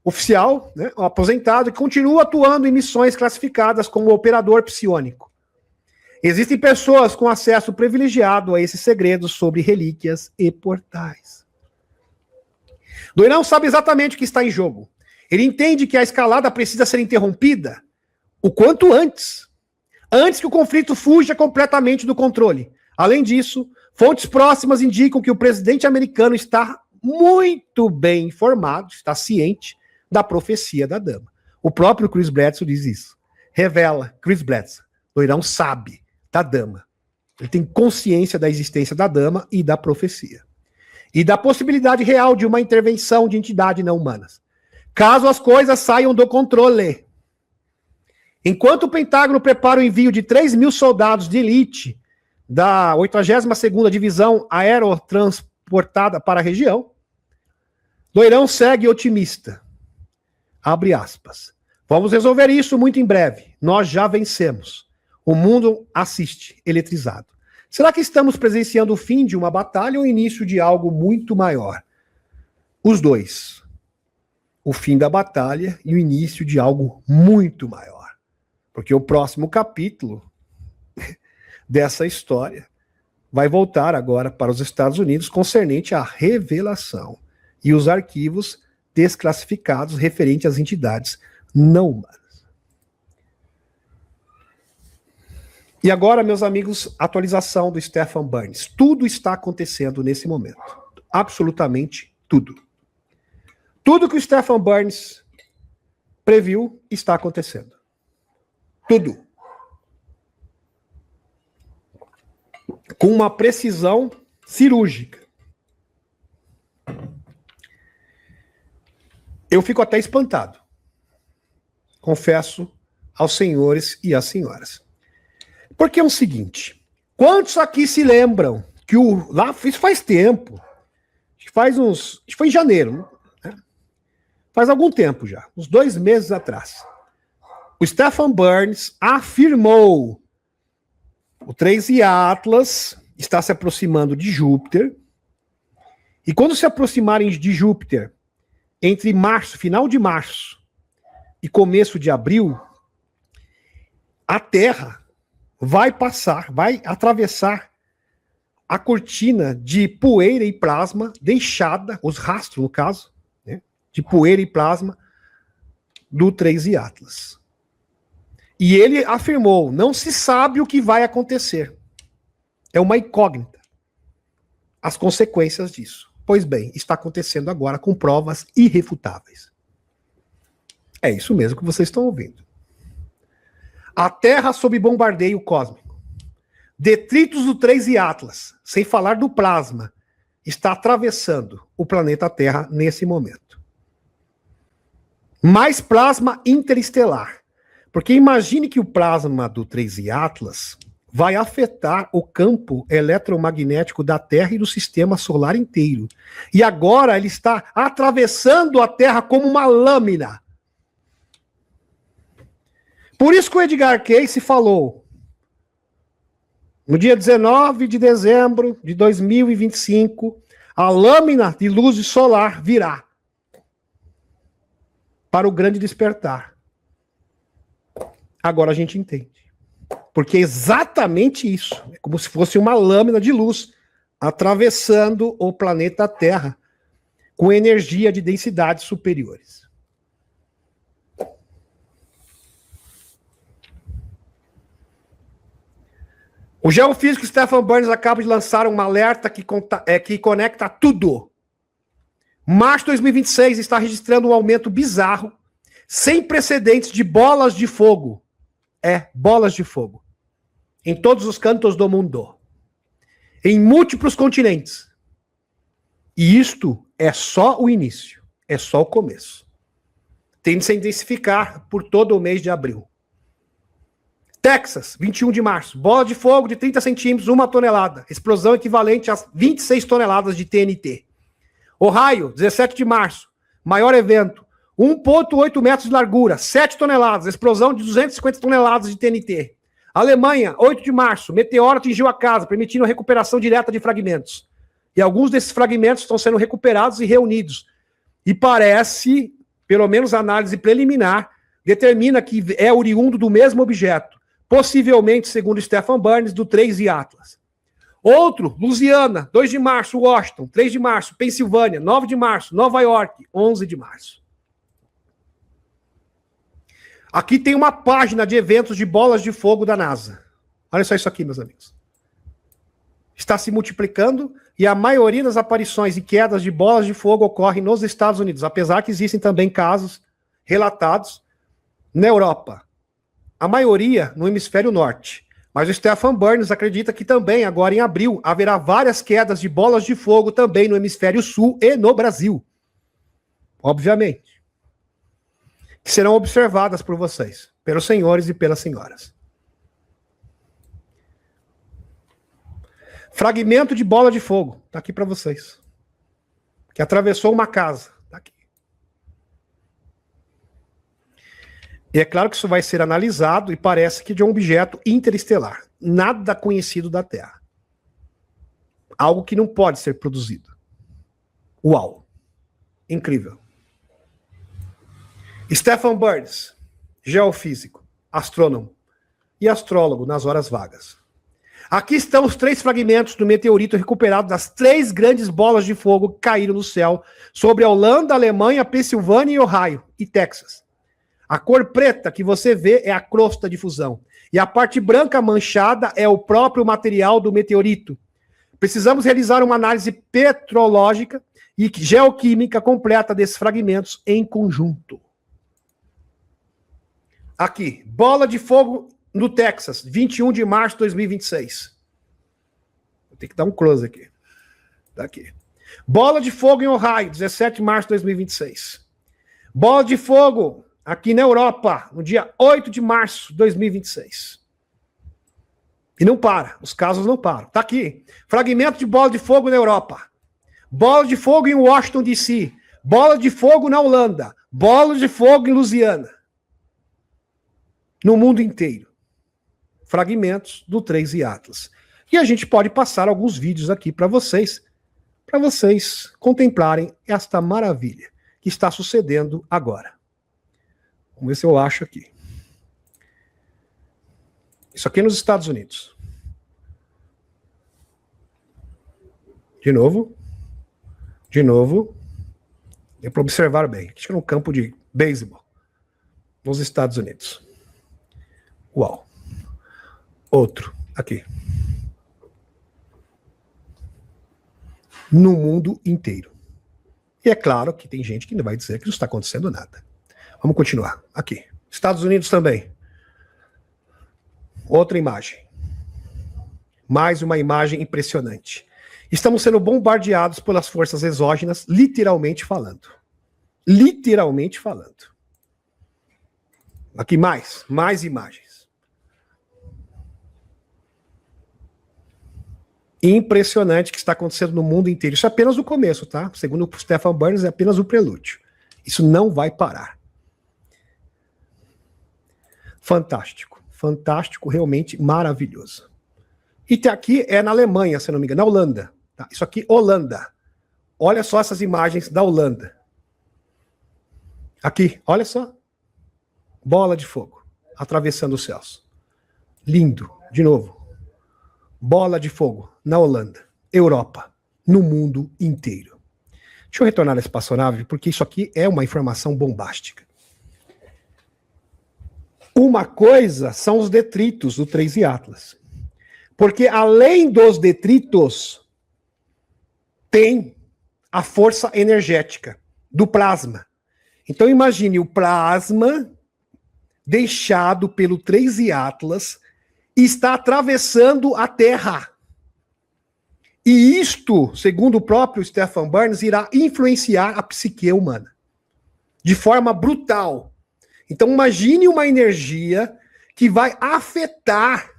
oficial, aposentado, que continua atuando em missões classificadas como operador psiônico. Existem pessoas com acesso privilegiado a esses segredos sobre relíquias e portais. Doirão sabe exatamente o que está em jogo. Ele entende que a escalada precisa ser interrompida o quanto antes. Antes que o conflito fuja completamente do controle. Além disso, fontes próximas indicam que o presidente americano está muito bem informado, está ciente da profecia da dama. O próprio Chris Bledsoe diz isso. Revela, Chris Bledsoe, Doirão sabe da dama. Ele tem consciência da existência da dama e da profecia. E da possibilidade real de uma intervenção de entidades não humanas. Caso as coisas saiam do controle. Enquanto o Pentágono prepara o envio de 3.000 soldados de elite da 82ª Divisão Aerotransportada para a região, Doirão segue otimista. Abre aspas. Vamos resolver isso muito em breve. Nós já vencemos. O mundo assiste, eletrizado. Será que estamos presenciando o fim de uma batalha ou o início de algo muito maior? Os dois. O fim da batalha e o início de algo muito maior. Porque o próximo capítulo dessa história vai voltar agora para os Estados Unidos concernente à revelação e os arquivos desclassificados referentes às entidades não humanas. E agora, meus amigos, atualização do Stephen Burns. Tudo está acontecendo nesse momento. Absolutamente tudo. Tudo que o Stephen Burns previu está acontecendo. Tudo. Com uma precisão cirúrgica. Eu fico até espantado. Confesso aos senhores e às senhoras. Porque é o seguinte, quantos aqui se lembram que isso faz tempo, acho que foi em janeiro, né? Faz algum tempo já, uns 2 meses atrás, o Stephen Burns afirmou o 3i Atlas está se aproximando de Júpiter, e quando se aproximarem de Júpiter, entre março, final de março e começo de abril, a Terra vai atravessar a cortina de poeira e plasma deixada, os rastros, no caso, né, de poeira e plasma do 3i Atlas. E ele afirmou, não se sabe o que vai acontecer. É uma incógnita. As consequências disso. Pois bem, está acontecendo agora com provas irrefutáveis. É isso mesmo que vocês estão ouvindo. A Terra sob bombardeio cósmico. Detritos do 3i Atlas, sem falar do plasma, está atravessando o planeta Terra nesse momento. Mais plasma interestelar. Porque imagine que o plasma do 3i Atlas vai afetar o campo eletromagnético da Terra e do sistema solar inteiro. E agora ele está atravessando a Terra como uma lâmina. Por isso que o Edgar Cayce falou, no dia 19 de dezembro de 2025, a lâmina de luz solar virá para o grande despertar. Agora a gente entende. Porque é exatamente isso. É como se fosse uma lâmina de luz atravessando o planeta Terra com energia de densidades superiores. O geofísico Stephen Burns acaba de lançar um alerta que conecta tudo. Março de 2026 está registrando um aumento bizarro, sem precedentes de bolas de fogo. Bolas de fogo. Em todos os cantos do mundo. Em múltiplos continentes. E isto é só o início. É só o começo. Tem de se intensificar por todo o mês de abril. Texas, 21 de março. Bola de fogo de 30 centímetros, 1 tonelada. Explosão equivalente a 26 toneladas de TNT. Ohio, 17 de março. Maior evento. 1,8 metros de largura, 7 toneladas. Explosão de 250 toneladas de TNT. Alemanha, 8 de março. Meteoro atingiu a casa, permitindo a recuperação direta de fragmentos. E alguns desses fragmentos estão sendo recuperados e reunidos. E parece, pelo menos a análise preliminar, determina que é oriundo do mesmo objeto. Possivelmente, segundo Stefan Burns, do 3 e Atlas. Outro, Louisiana, 2 de março, Washington, 3 de março, Pensilvânia, 9 de março, Nova York, 11 de março. Aqui tem uma página de eventos de bolas de fogo da NASA. Olha só isso aqui, meus amigos. Está se multiplicando e a maioria das aparições e quedas de bolas de fogo ocorre nos Estados Unidos, apesar que existem também casos relatados na Europa. A maioria no hemisfério norte. Mas o Stefan Burns acredita que também, agora em abril, haverá várias quedas de bolas de fogo também no hemisfério sul e no Brasil. Obviamente. Que serão observadas por vocês, pelos senhores e pelas senhoras. Fragmento de bola de fogo. Está aqui para vocês. Que atravessou uma casa. Está aqui. E é claro que isso vai ser analisado e parece que de um objeto interestelar. Nada conhecido da Terra. Algo que não pode ser produzido. Uau. Incrível. Stefan Burns, geofísico, astrônomo e astrólogo nas horas vagas. Aqui estão os 3 fragmentos do meteorito recuperado das 3 grandes bolas de fogo que caíram no céu sobre a Holanda, Alemanha, Pensilvânia e Ohio e Texas. A cor preta que você vê é a crosta de fusão. E a parte branca manchada é o próprio material do meteorito. Precisamos realizar uma análise petrológica e geoquímica completa desses fragmentos em conjunto. Aqui, bola de fogo no Texas, 21 de março de 2026. Vou ter que dar um close aqui. Daqui. Bola de fogo em Ohio, 17 de março de 2026. Bola de fogo aqui na Europa, no dia 8 de março de 2026. E não para, os casos não param. Tá aqui, fragmento de bola de fogo na Europa. Bola de fogo em Washington, D.C. Bola de fogo na Holanda. Bola de fogo em Louisiana. No mundo inteiro. Fragmentos do 3 e Atlas. E a gente pode passar alguns vídeos aqui para vocês contemplarem esta maravilha que está sucedendo agora. Vamos ver se eu acho aqui. Isso aqui é nos Estados Unidos. De novo. De novo. Deu para observar bem. Aqui é no campo de beisebol. Nos Estados Unidos. Uau. Outro. Aqui. No mundo inteiro. E é claro que tem gente que não vai dizer que não está acontecendo nada. Vamos continuar. Aqui. Estados Unidos também. Outra imagem. Mais uma imagem impressionante. Estamos sendo bombardeados pelas forças exógenas, literalmente falando. Literalmente falando. Aqui mais imagens. Impressionante o que está acontecendo no mundo inteiro. Isso é apenas o começo, tá? Segundo o Stefan Burns, é apenas o prelúdio. Isso não vai parar. Fantástico. Fantástico, realmente maravilhoso. E aqui é na Alemanha, se não me engano, na Holanda. Tá? Isso aqui, Holanda. Olha só essas imagens da Holanda. Aqui, olha só. Bola de fogo, atravessando os céus. Lindo, de novo. Bola de fogo, na Holanda, Europa, no mundo inteiro. Deixa eu retornar à espaçonave, porque isso aqui é uma informação bombástica. Uma coisa são os detritos do 3 e Atlas. Porque além dos detritos, tem a força energética do plasma. Então imagine o plasma deixado pelo 3 e Atlas está atravessando a Terra. E isto, segundo o próprio Stefan Burns, irá influenciar a psique humana de forma brutal. Então imagine uma energia que vai afetar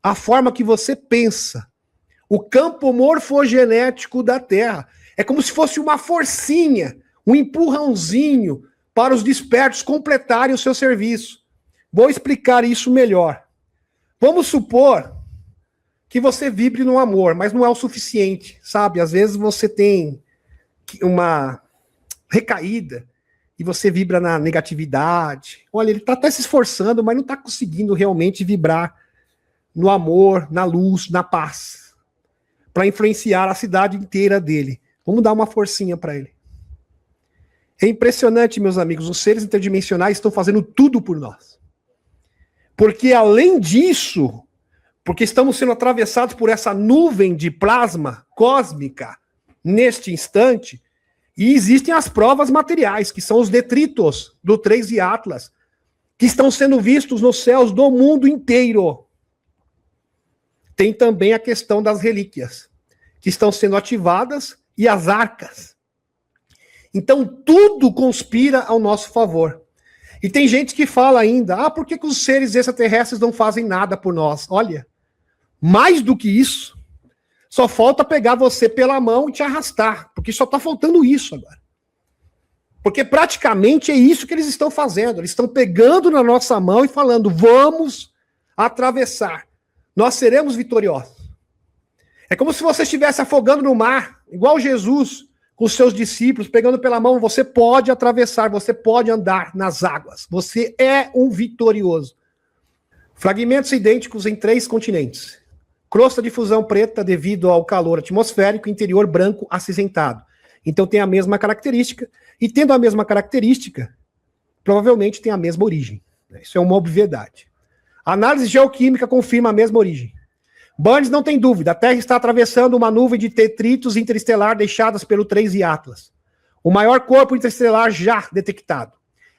a forma que você pensa, o campo morfogenético da Terra. É como se fosse uma forcinha, um empurrãozinho para os despertos completarem o seu serviço. Vou explicar isso melhor. Vamos supor que você vibre no amor, mas não é o suficiente, sabe? Às vezes você tem uma recaída e você vibra na negatividade. Olha, ele está até se esforçando, mas não está conseguindo realmente vibrar no amor, na luz, na paz, para influenciar a cidade inteira dele. Vamos dar uma forcinha para ele. É impressionante, meus amigos, os seres interdimensionais estão fazendo tudo por nós. Porque além disso, porque estamos sendo atravessados por essa nuvem de plasma cósmica neste instante, e existem as provas materiais, que são os detritos do 3 e Atlas, que estão sendo vistos nos céus do mundo inteiro. Tem também a questão das relíquias, que estão sendo ativadas, e as arcas. Então, tudo conspira ao nosso favor. E tem gente que fala ainda, por que os seres extraterrestres não fazem nada por nós? Olha, mais do que isso, só falta pegar você pela mão e te arrastar, porque só está faltando isso agora. Porque praticamente é isso que eles estão fazendo. Eles estão pegando na nossa mão e falando, vamos atravessar. Nós seremos vitoriosos. É como se você estivesse afogando no mar, igual Jesus, com os seus discípulos, pegando pela mão. Você pode atravessar, você pode andar nas águas. Você é um vitorioso. Fragmentos idênticos em 3 continentes. Crosta de fusão preta devido ao calor atmosférico, interior branco acinzentado. Então tem a mesma característica, e tendo a mesma característica, provavelmente tem a mesma origem. Isso é uma obviedade. A análise geoquímica confirma a mesma origem. Burns não tem dúvida, a Terra está atravessando uma nuvem de detritos interestelar deixadas pelo 3 e Atlas. O maior corpo interestelar já detectado.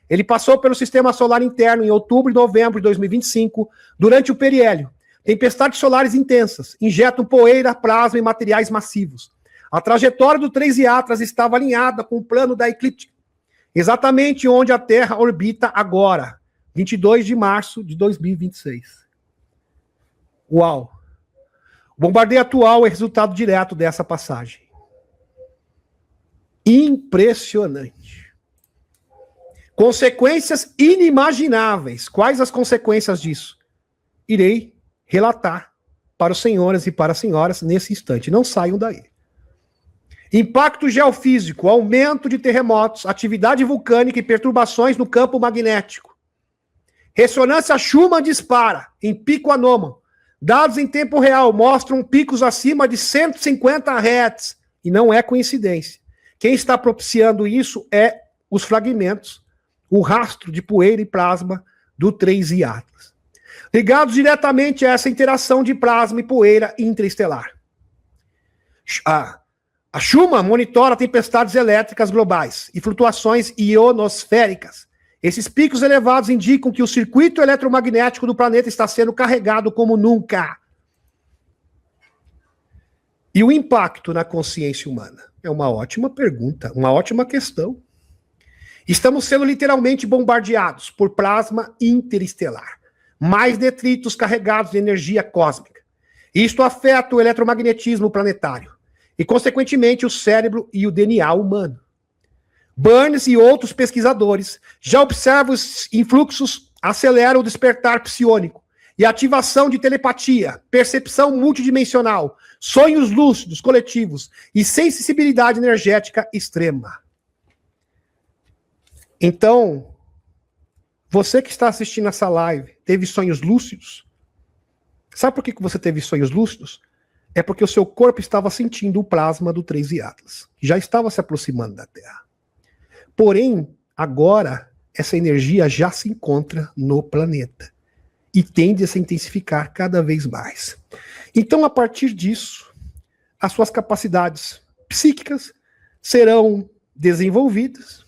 Ele passou pelo sistema solar interno em outubro e novembro de 2025, durante o periélio. Tempestades solares intensas, injetam poeira, plasma e materiais massivos. A trajetória do 3 e Atlas estava alinhada com o plano da eclíptica, exatamente onde a Terra orbita agora, 22 de março de 2026. Uau! O bombardeio atual é resultado direto dessa passagem. Impressionante. Consequências inimagináveis. Quais as consequências disso? Irei relatar para os senhores e para as senhoras nesse instante. Não saiam daí. Impacto geofísico, aumento de terremotos, atividade vulcânica e perturbações no campo magnético. Ressonância Schumann dispara em pico anômalo. Dados em tempo real mostram picos acima de 150 Hz. E não é coincidência. Quem está propiciando isso é os fragmentos, o rastro de poeira e plasma do 3 e Atlas. Ligados diretamente a essa interação de plasma e poeira interestelar. A Schumann monitora tempestades elétricas globais e flutuações ionosféricas. Esses picos elevados indicam que o circuito eletromagnético do planeta está sendo carregado como nunca. E o impacto na consciência humana? É uma ótima pergunta, uma ótima questão. Estamos sendo literalmente bombardeados por plasma interestelar. Mais detritos carregados de energia cósmica. Isto afeta o eletromagnetismo planetário. E, consequentemente, o cérebro e o DNA humano. Burns e outros pesquisadores já observam os influxos, aceleram o despertar psiônico e ativação de telepatia, percepção multidimensional, sonhos lúcidos coletivos e sensibilidade energética extrema. Então, você que está assistindo essa live, teve sonhos lúcidos? Sabe por que você teve sonhos lúcidos? É porque o seu corpo estava sentindo o plasma do 3 e Atlas, que já estava se aproximando da Terra. Porém, agora, essa energia já se encontra no planeta e tende a se intensificar cada vez mais. Então, a partir disso, as suas capacidades psíquicas serão desenvolvidas,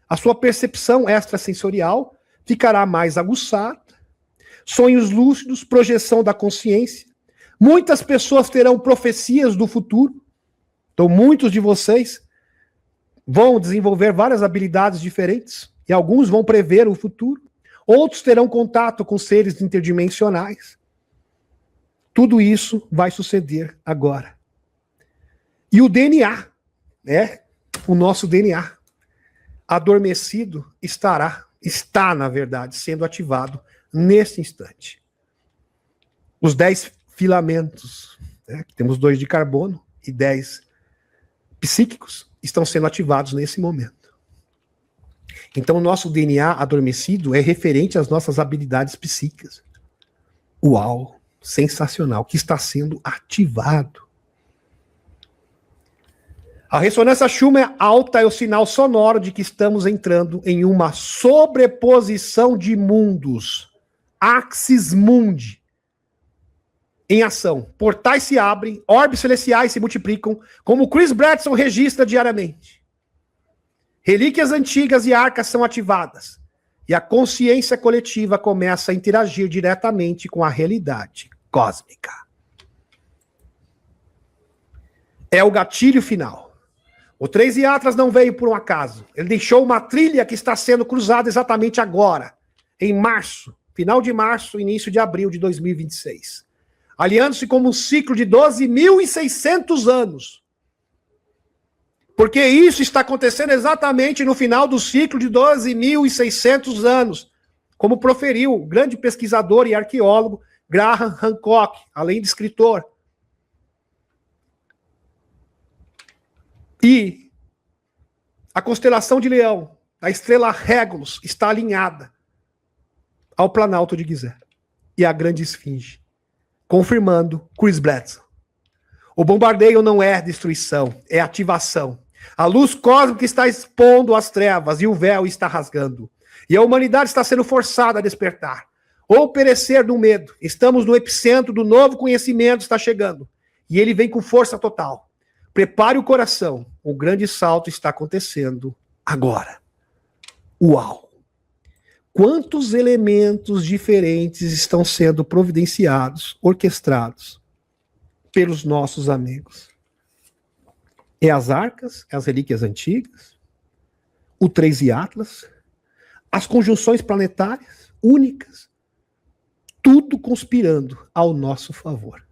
a sua percepção extrasensorial ficará mais aguçada, sonhos lúcidos, projeção da consciência. Muitas pessoas terão profecias do futuro. Então, muitos de vocês vão desenvolver várias habilidades diferentes e alguns vão prever o futuro. Outros terão contato com seres interdimensionais. Tudo isso vai suceder agora. E o DNA, o nosso DNA, adormecido, está, na verdade, sendo ativado nesse instante. Os 10 filamentos, temos 2 de carbono e 10 psíquicos, estão sendo ativados nesse momento. Então, o nosso DNA adormecido é referente às nossas habilidades psíquicas. Uau, sensacional, que está sendo ativado. A ressonância Schumann alta é o sinal sonoro de que estamos entrando em uma sobreposição de mundos. Axis mundi. Em ação. Portais se abrem, orbes celestiais se multiplicam, como Chris Bradson registra diariamente. Relíquias antigas e arcas são ativadas. E a consciência coletiva começa a interagir diretamente com a realidade cósmica. É o gatilho final. O 3 Atlas não veio por um acaso. Ele deixou uma trilha que está sendo cruzada exatamente agora, em março, final de março, início de abril de 2026. Aliando-se como um ciclo de 12.600 anos. Porque isso está acontecendo exatamente no final do ciclo de 12.600 anos, como proferiu o grande pesquisador e arqueólogo Graham Hancock, além de escritor. E a constelação de Leão, a estrela Regulus, está alinhada ao Planalto de Gizé e à Grande Esfinge, confirmando Chris Bradson. O bombardeio não é destruição, é ativação. A luz cósmica está expondo as trevas e o véu está rasgando. E a humanidade está sendo forçada a despertar. Ou perecer do medo. Estamos no epicentro do novo conhecimento, está chegando. E ele vem com força total. Prepare o coração. O grande salto está acontecendo agora. Uau! Quantos elementos diferentes estão sendo providenciados, orquestrados pelos nossos amigos? É as arcas, as relíquias antigas, o 3 Atlas, as conjunções planetárias únicas, tudo conspirando ao nosso favor.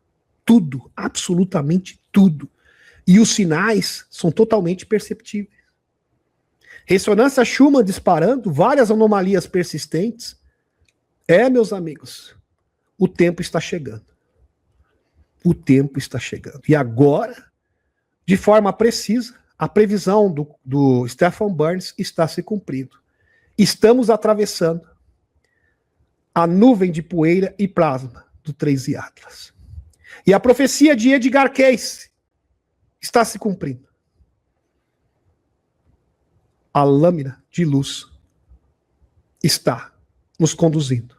Tudo, absolutamente tudo. E os sinais são totalmente perceptíveis. Ressonância Schumann disparando, várias anomalias persistentes. Meus amigos, o tempo está chegando. O tempo está chegando. E agora, de forma precisa, a previsão do Stephen Burns está se cumprindo. Estamos atravessando a nuvem de poeira e plasma do 3 Atlas. E a profecia de Edgar Cayce está se cumprindo. A lâmina de luz está nos conduzindo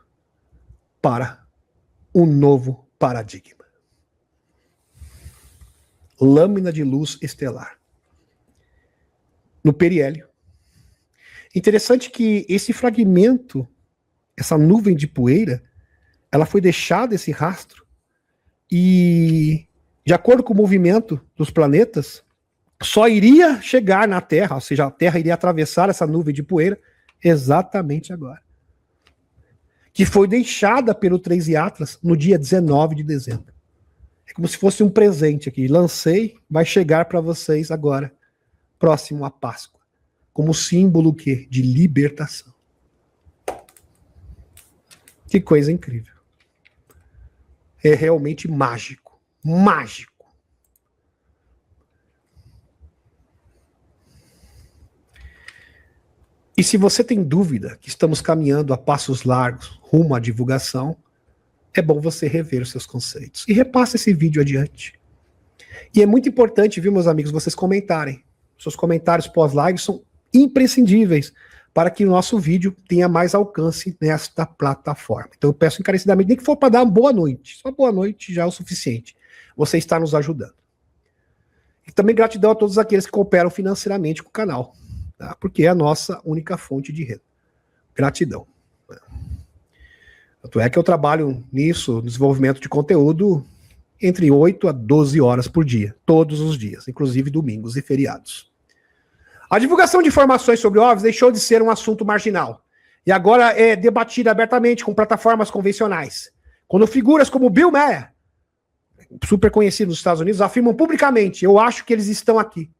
para um novo paradigma. Lâmina de luz estelar. No periélio. Interessante que esse fragmento, essa nuvem de poeira, ela foi deixada, esse rastro, e, de acordo com o movimento dos planetas, só iria chegar na Terra, ou seja, a Terra iria atravessar essa nuvem de poeira exatamente agora. Que foi deixada pelo 3 Atlas no dia 19 de dezembro. É como se fosse um presente aqui. Lancei, vai chegar para vocês agora, próximo à Páscoa. Como símbolo o quê? De libertação. Que coisa incrível. É realmente mágico. Mágico. E se você tem dúvida que estamos caminhando a passos largos rumo à divulgação, é bom você rever os seus conceitos. E repasse esse vídeo adiante. E é muito importante, viu, meus amigos, vocês comentarem. Seus comentários pós-live são imprescindíveis para que o nosso vídeo tenha mais alcance nesta plataforma. Então eu peço encarecidamente, nem que for para dar uma boa noite. Só boa noite já é o suficiente. Você está nos ajudando. E também gratidão a todos aqueles que cooperam financeiramente com o canal. Tá? Porque é a nossa única fonte de renda. Gratidão. Tanto é que eu trabalho nisso, no desenvolvimento de conteúdo, entre 8 a 12 horas por dia, todos os dias, inclusive domingos e feriados. A divulgação de informações sobre OVNIs deixou de ser um assunto marginal e agora é debatida abertamente com plataformas convencionais. Quando figuras como Bill Maher, super conhecido nos Estados Unidos, afirmam publicamente: eu acho que eles estão aqui.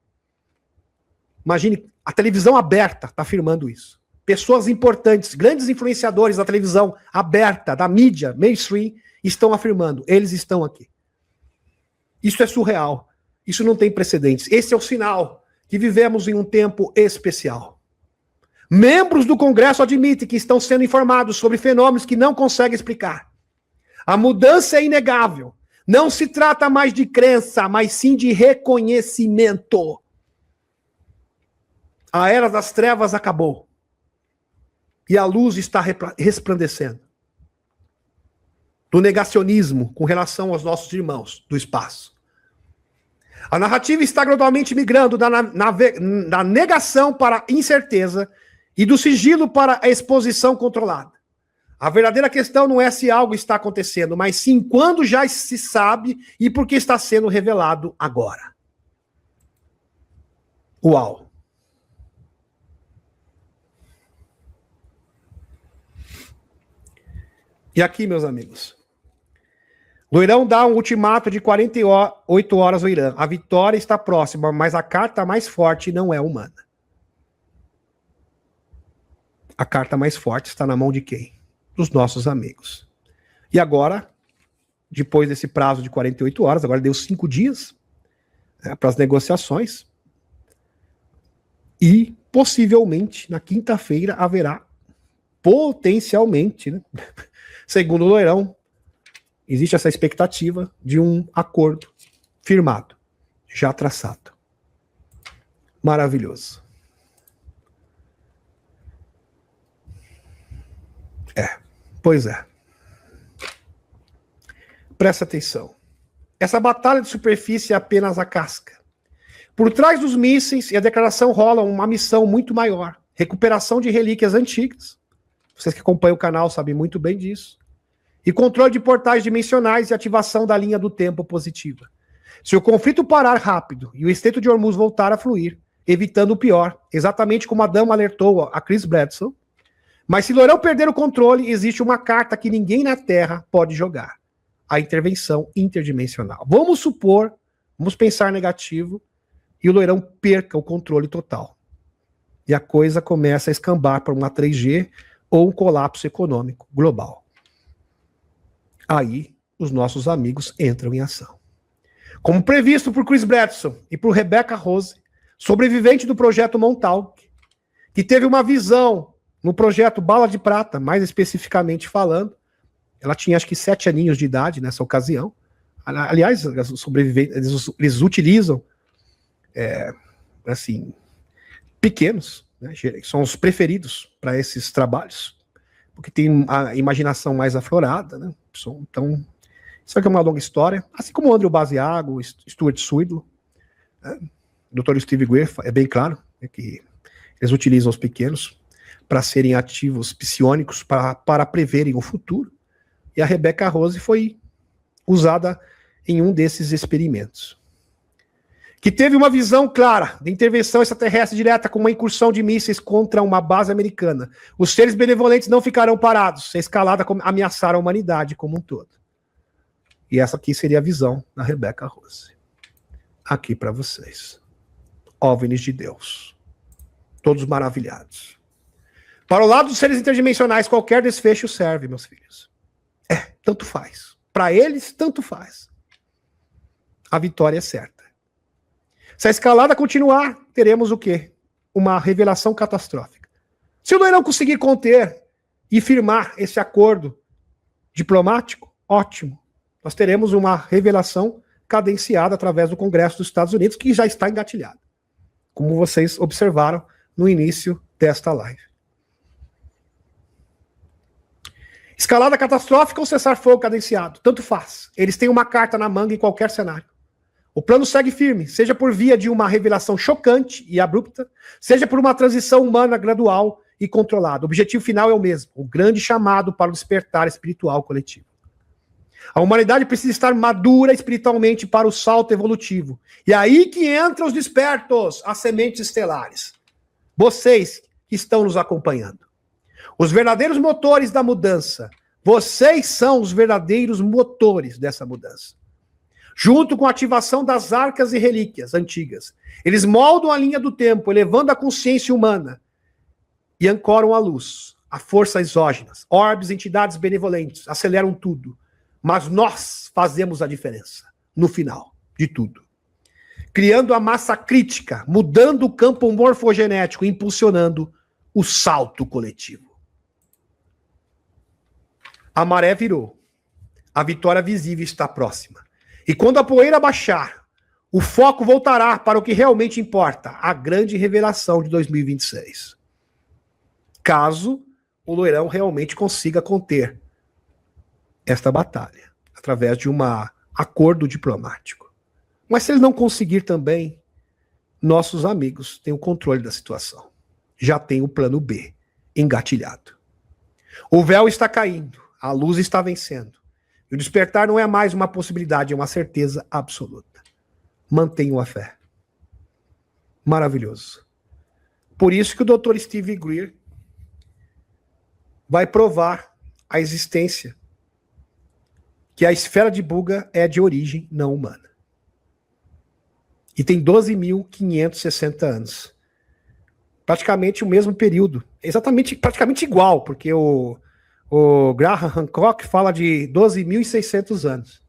Imagine, a televisão aberta está afirmando isso. Pessoas importantes, grandes influenciadores da televisão aberta, da mídia, mainstream, estão afirmando: eles estão aqui. Isso é surreal. Isso não tem precedentes. Esse é o sinal que vivemos em um tempo especial. Membros do Congresso admitem que estão sendo informados sobre fenômenos que não conseguem explicar. A mudança é inegável. Não se trata mais de crença, mas sim de reconhecimento. A era das trevas acabou. E a luz está resplandecendo. Do negacionismo com relação aos nossos irmãos do espaço. A narrativa está gradualmente migrando da negação para a incerteza e do sigilo para a exposição controlada. A verdadeira questão não é se algo está acontecendo, mas sim quando já se sabe e por que está sendo revelado agora. Uau! E aqui, meus amigos, o Irã dá um ultimato de 48 horas ao Irã. A vitória está próxima, mas a carta mais forte não é humana. A carta mais forte está na mão de quem? Dos nossos amigos. E agora, depois desse prazo de 48 horas, agora deu 5 dias para as negociações. E, possivelmente, na quinta-feira, haverá, potencialmente, né, segundo o Loirão, existe essa expectativa de um acordo firmado, já traçado. Maravilhoso. Pois é. Presta atenção. Essa batalha de superfície é apenas a casca. Por trás dos mísseis e a declaração rola uma missão muito maior. Recuperação de relíquias antigas. Vocês que acompanham o canal sabem muito bem disso. E controle de portais dimensionais e ativação da linha do tempo positiva. Se o conflito parar rápido e o Estreito de Hormuz voltar a fluir, evitando o pior, exatamente como a dama alertou a Chris Bledsoe, mas se Loirão perder o controle, existe uma carta que ninguém na Terra pode jogar. A intervenção interdimensional. Vamos supor, vamos pensar negativo, e o Loirão perca o controle total. E a coisa começa a escambar para uma 3G ou um colapso econômico global. Aí, os nossos amigos entram em ação. Como previsto por Chris Bledsoe e por Rebecca Rose, sobrevivente do projeto Montauk, que teve uma visão no projeto Bala de Prata, mais especificamente falando. Ela tinha acho que 7 aninhos de idade nessa ocasião. Aliás, os sobreviventes, eles utilizam assim, pequenos, né, são os preferidos para esses trabalhos, porque tem a imaginação mais aflorada, né? Então, isso aqui é uma longa história, assim como o Andrew Basiago, Stuart Swindle, né? O Dr. Steve Greer é bem claro, né, que eles utilizam os pequenos para serem ativos psionicos, para preverem o futuro. E a Rebecca Rose foi usada em um desses experimentos. Que teve uma visão clara de intervenção extraterrestre direta com uma incursão de mísseis contra uma base americana. Os seres benevolentes não ficarão parados. A escalada ameaçar a humanidade como um todo. E essa aqui seria a visão da Rebecca Rose. Aqui para vocês. OVNIs de Deus. Todos maravilhados. Para o lado dos seres interdimensionais, qualquer desfecho serve, meus filhos. Tanto faz. Para eles, tanto faz. A vitória é certa. Se a escalada continuar, teremos o quê? Uma revelação catastrófica. Se o Loirão conseguir conter e firmar esse acordo diplomático, ótimo. Nós teremos uma revelação cadenciada através do Congresso dos Estados Unidos, que já está engatilhado, como vocês observaram no início desta live. Escalada catastrófica ou cessar-fogo cadenciado, tanto faz. Eles têm uma carta na manga em qualquer cenário. O plano segue firme, seja por via de uma revelação chocante e abrupta, seja por uma transição humana gradual e controlada. O objetivo final é o mesmo, o grande chamado para o despertar espiritual coletivo. A humanidade precisa estar madura espiritualmente para o salto evolutivo. E é aí que entram os despertos, as sementes estelares. Vocês que estão nos acompanhando. Os verdadeiros motores da mudança. Vocês são os verdadeiros motores dessa mudança. Junto com a ativação das arcas e relíquias antigas. Eles moldam a linha do tempo, elevando a consciência humana e ancoram a luz, a força exógenas, orbes, entidades benevolentes, aceleram tudo. Mas nós fazemos a diferença no final de tudo. Criando a massa crítica, mudando o campo morfogenético, impulsionando o salto coletivo. A maré virou. A vitória visível está próxima. E quando a poeira baixar, o foco voltará para o que realmente importa, a grande revelação de 2026. Caso o Loirão realmente consiga conter esta batalha, através de um acordo diplomático. Mas se ele não conseguir também, nossos amigos têm o controle da situação. Já tem o plano B engatilhado. O véu está caindo, a luz está vencendo. E o despertar não é mais uma possibilidade, é uma certeza absoluta. Mantenham a fé. Maravilhoso. Por isso que o Dr. Steve Greer vai provar a existência que a esfera de Buga é de origem não humana. E tem 12.560 anos. Praticamente o mesmo período. Praticamente igual, porque o Graham Hancock fala de 12.600 anos.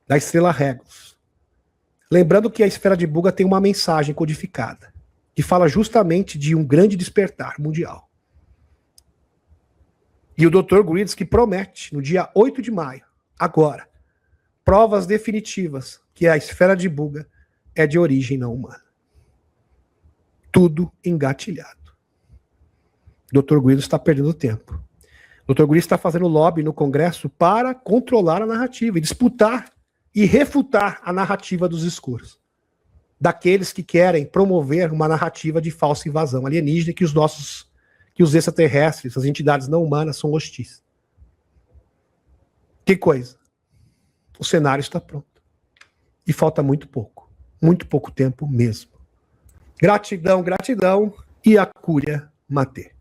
Da estrela Regulus. Lembrando que a esfera de Buga tem uma mensagem codificada, que fala justamente de um grande despertar mundial. E o Dr. Greer diz que promete, no dia 8 de maio, agora, provas definitivas que a esfera de Buga é de origem não humana. Tudo engatilhado. O Dr. Greer está perdendo tempo. O Dr. Greer está fazendo lobby no Congresso para controlar a narrativa e disputar e refutar a narrativa dos escuros. Daqueles que querem promover uma narrativa de falsa invasão alienígena que os extraterrestres, as entidades não humanas são hostis. Que coisa. O cenário está pronto. E falta muito pouco tempo mesmo. Gratidão, gratidão e a cúria matê.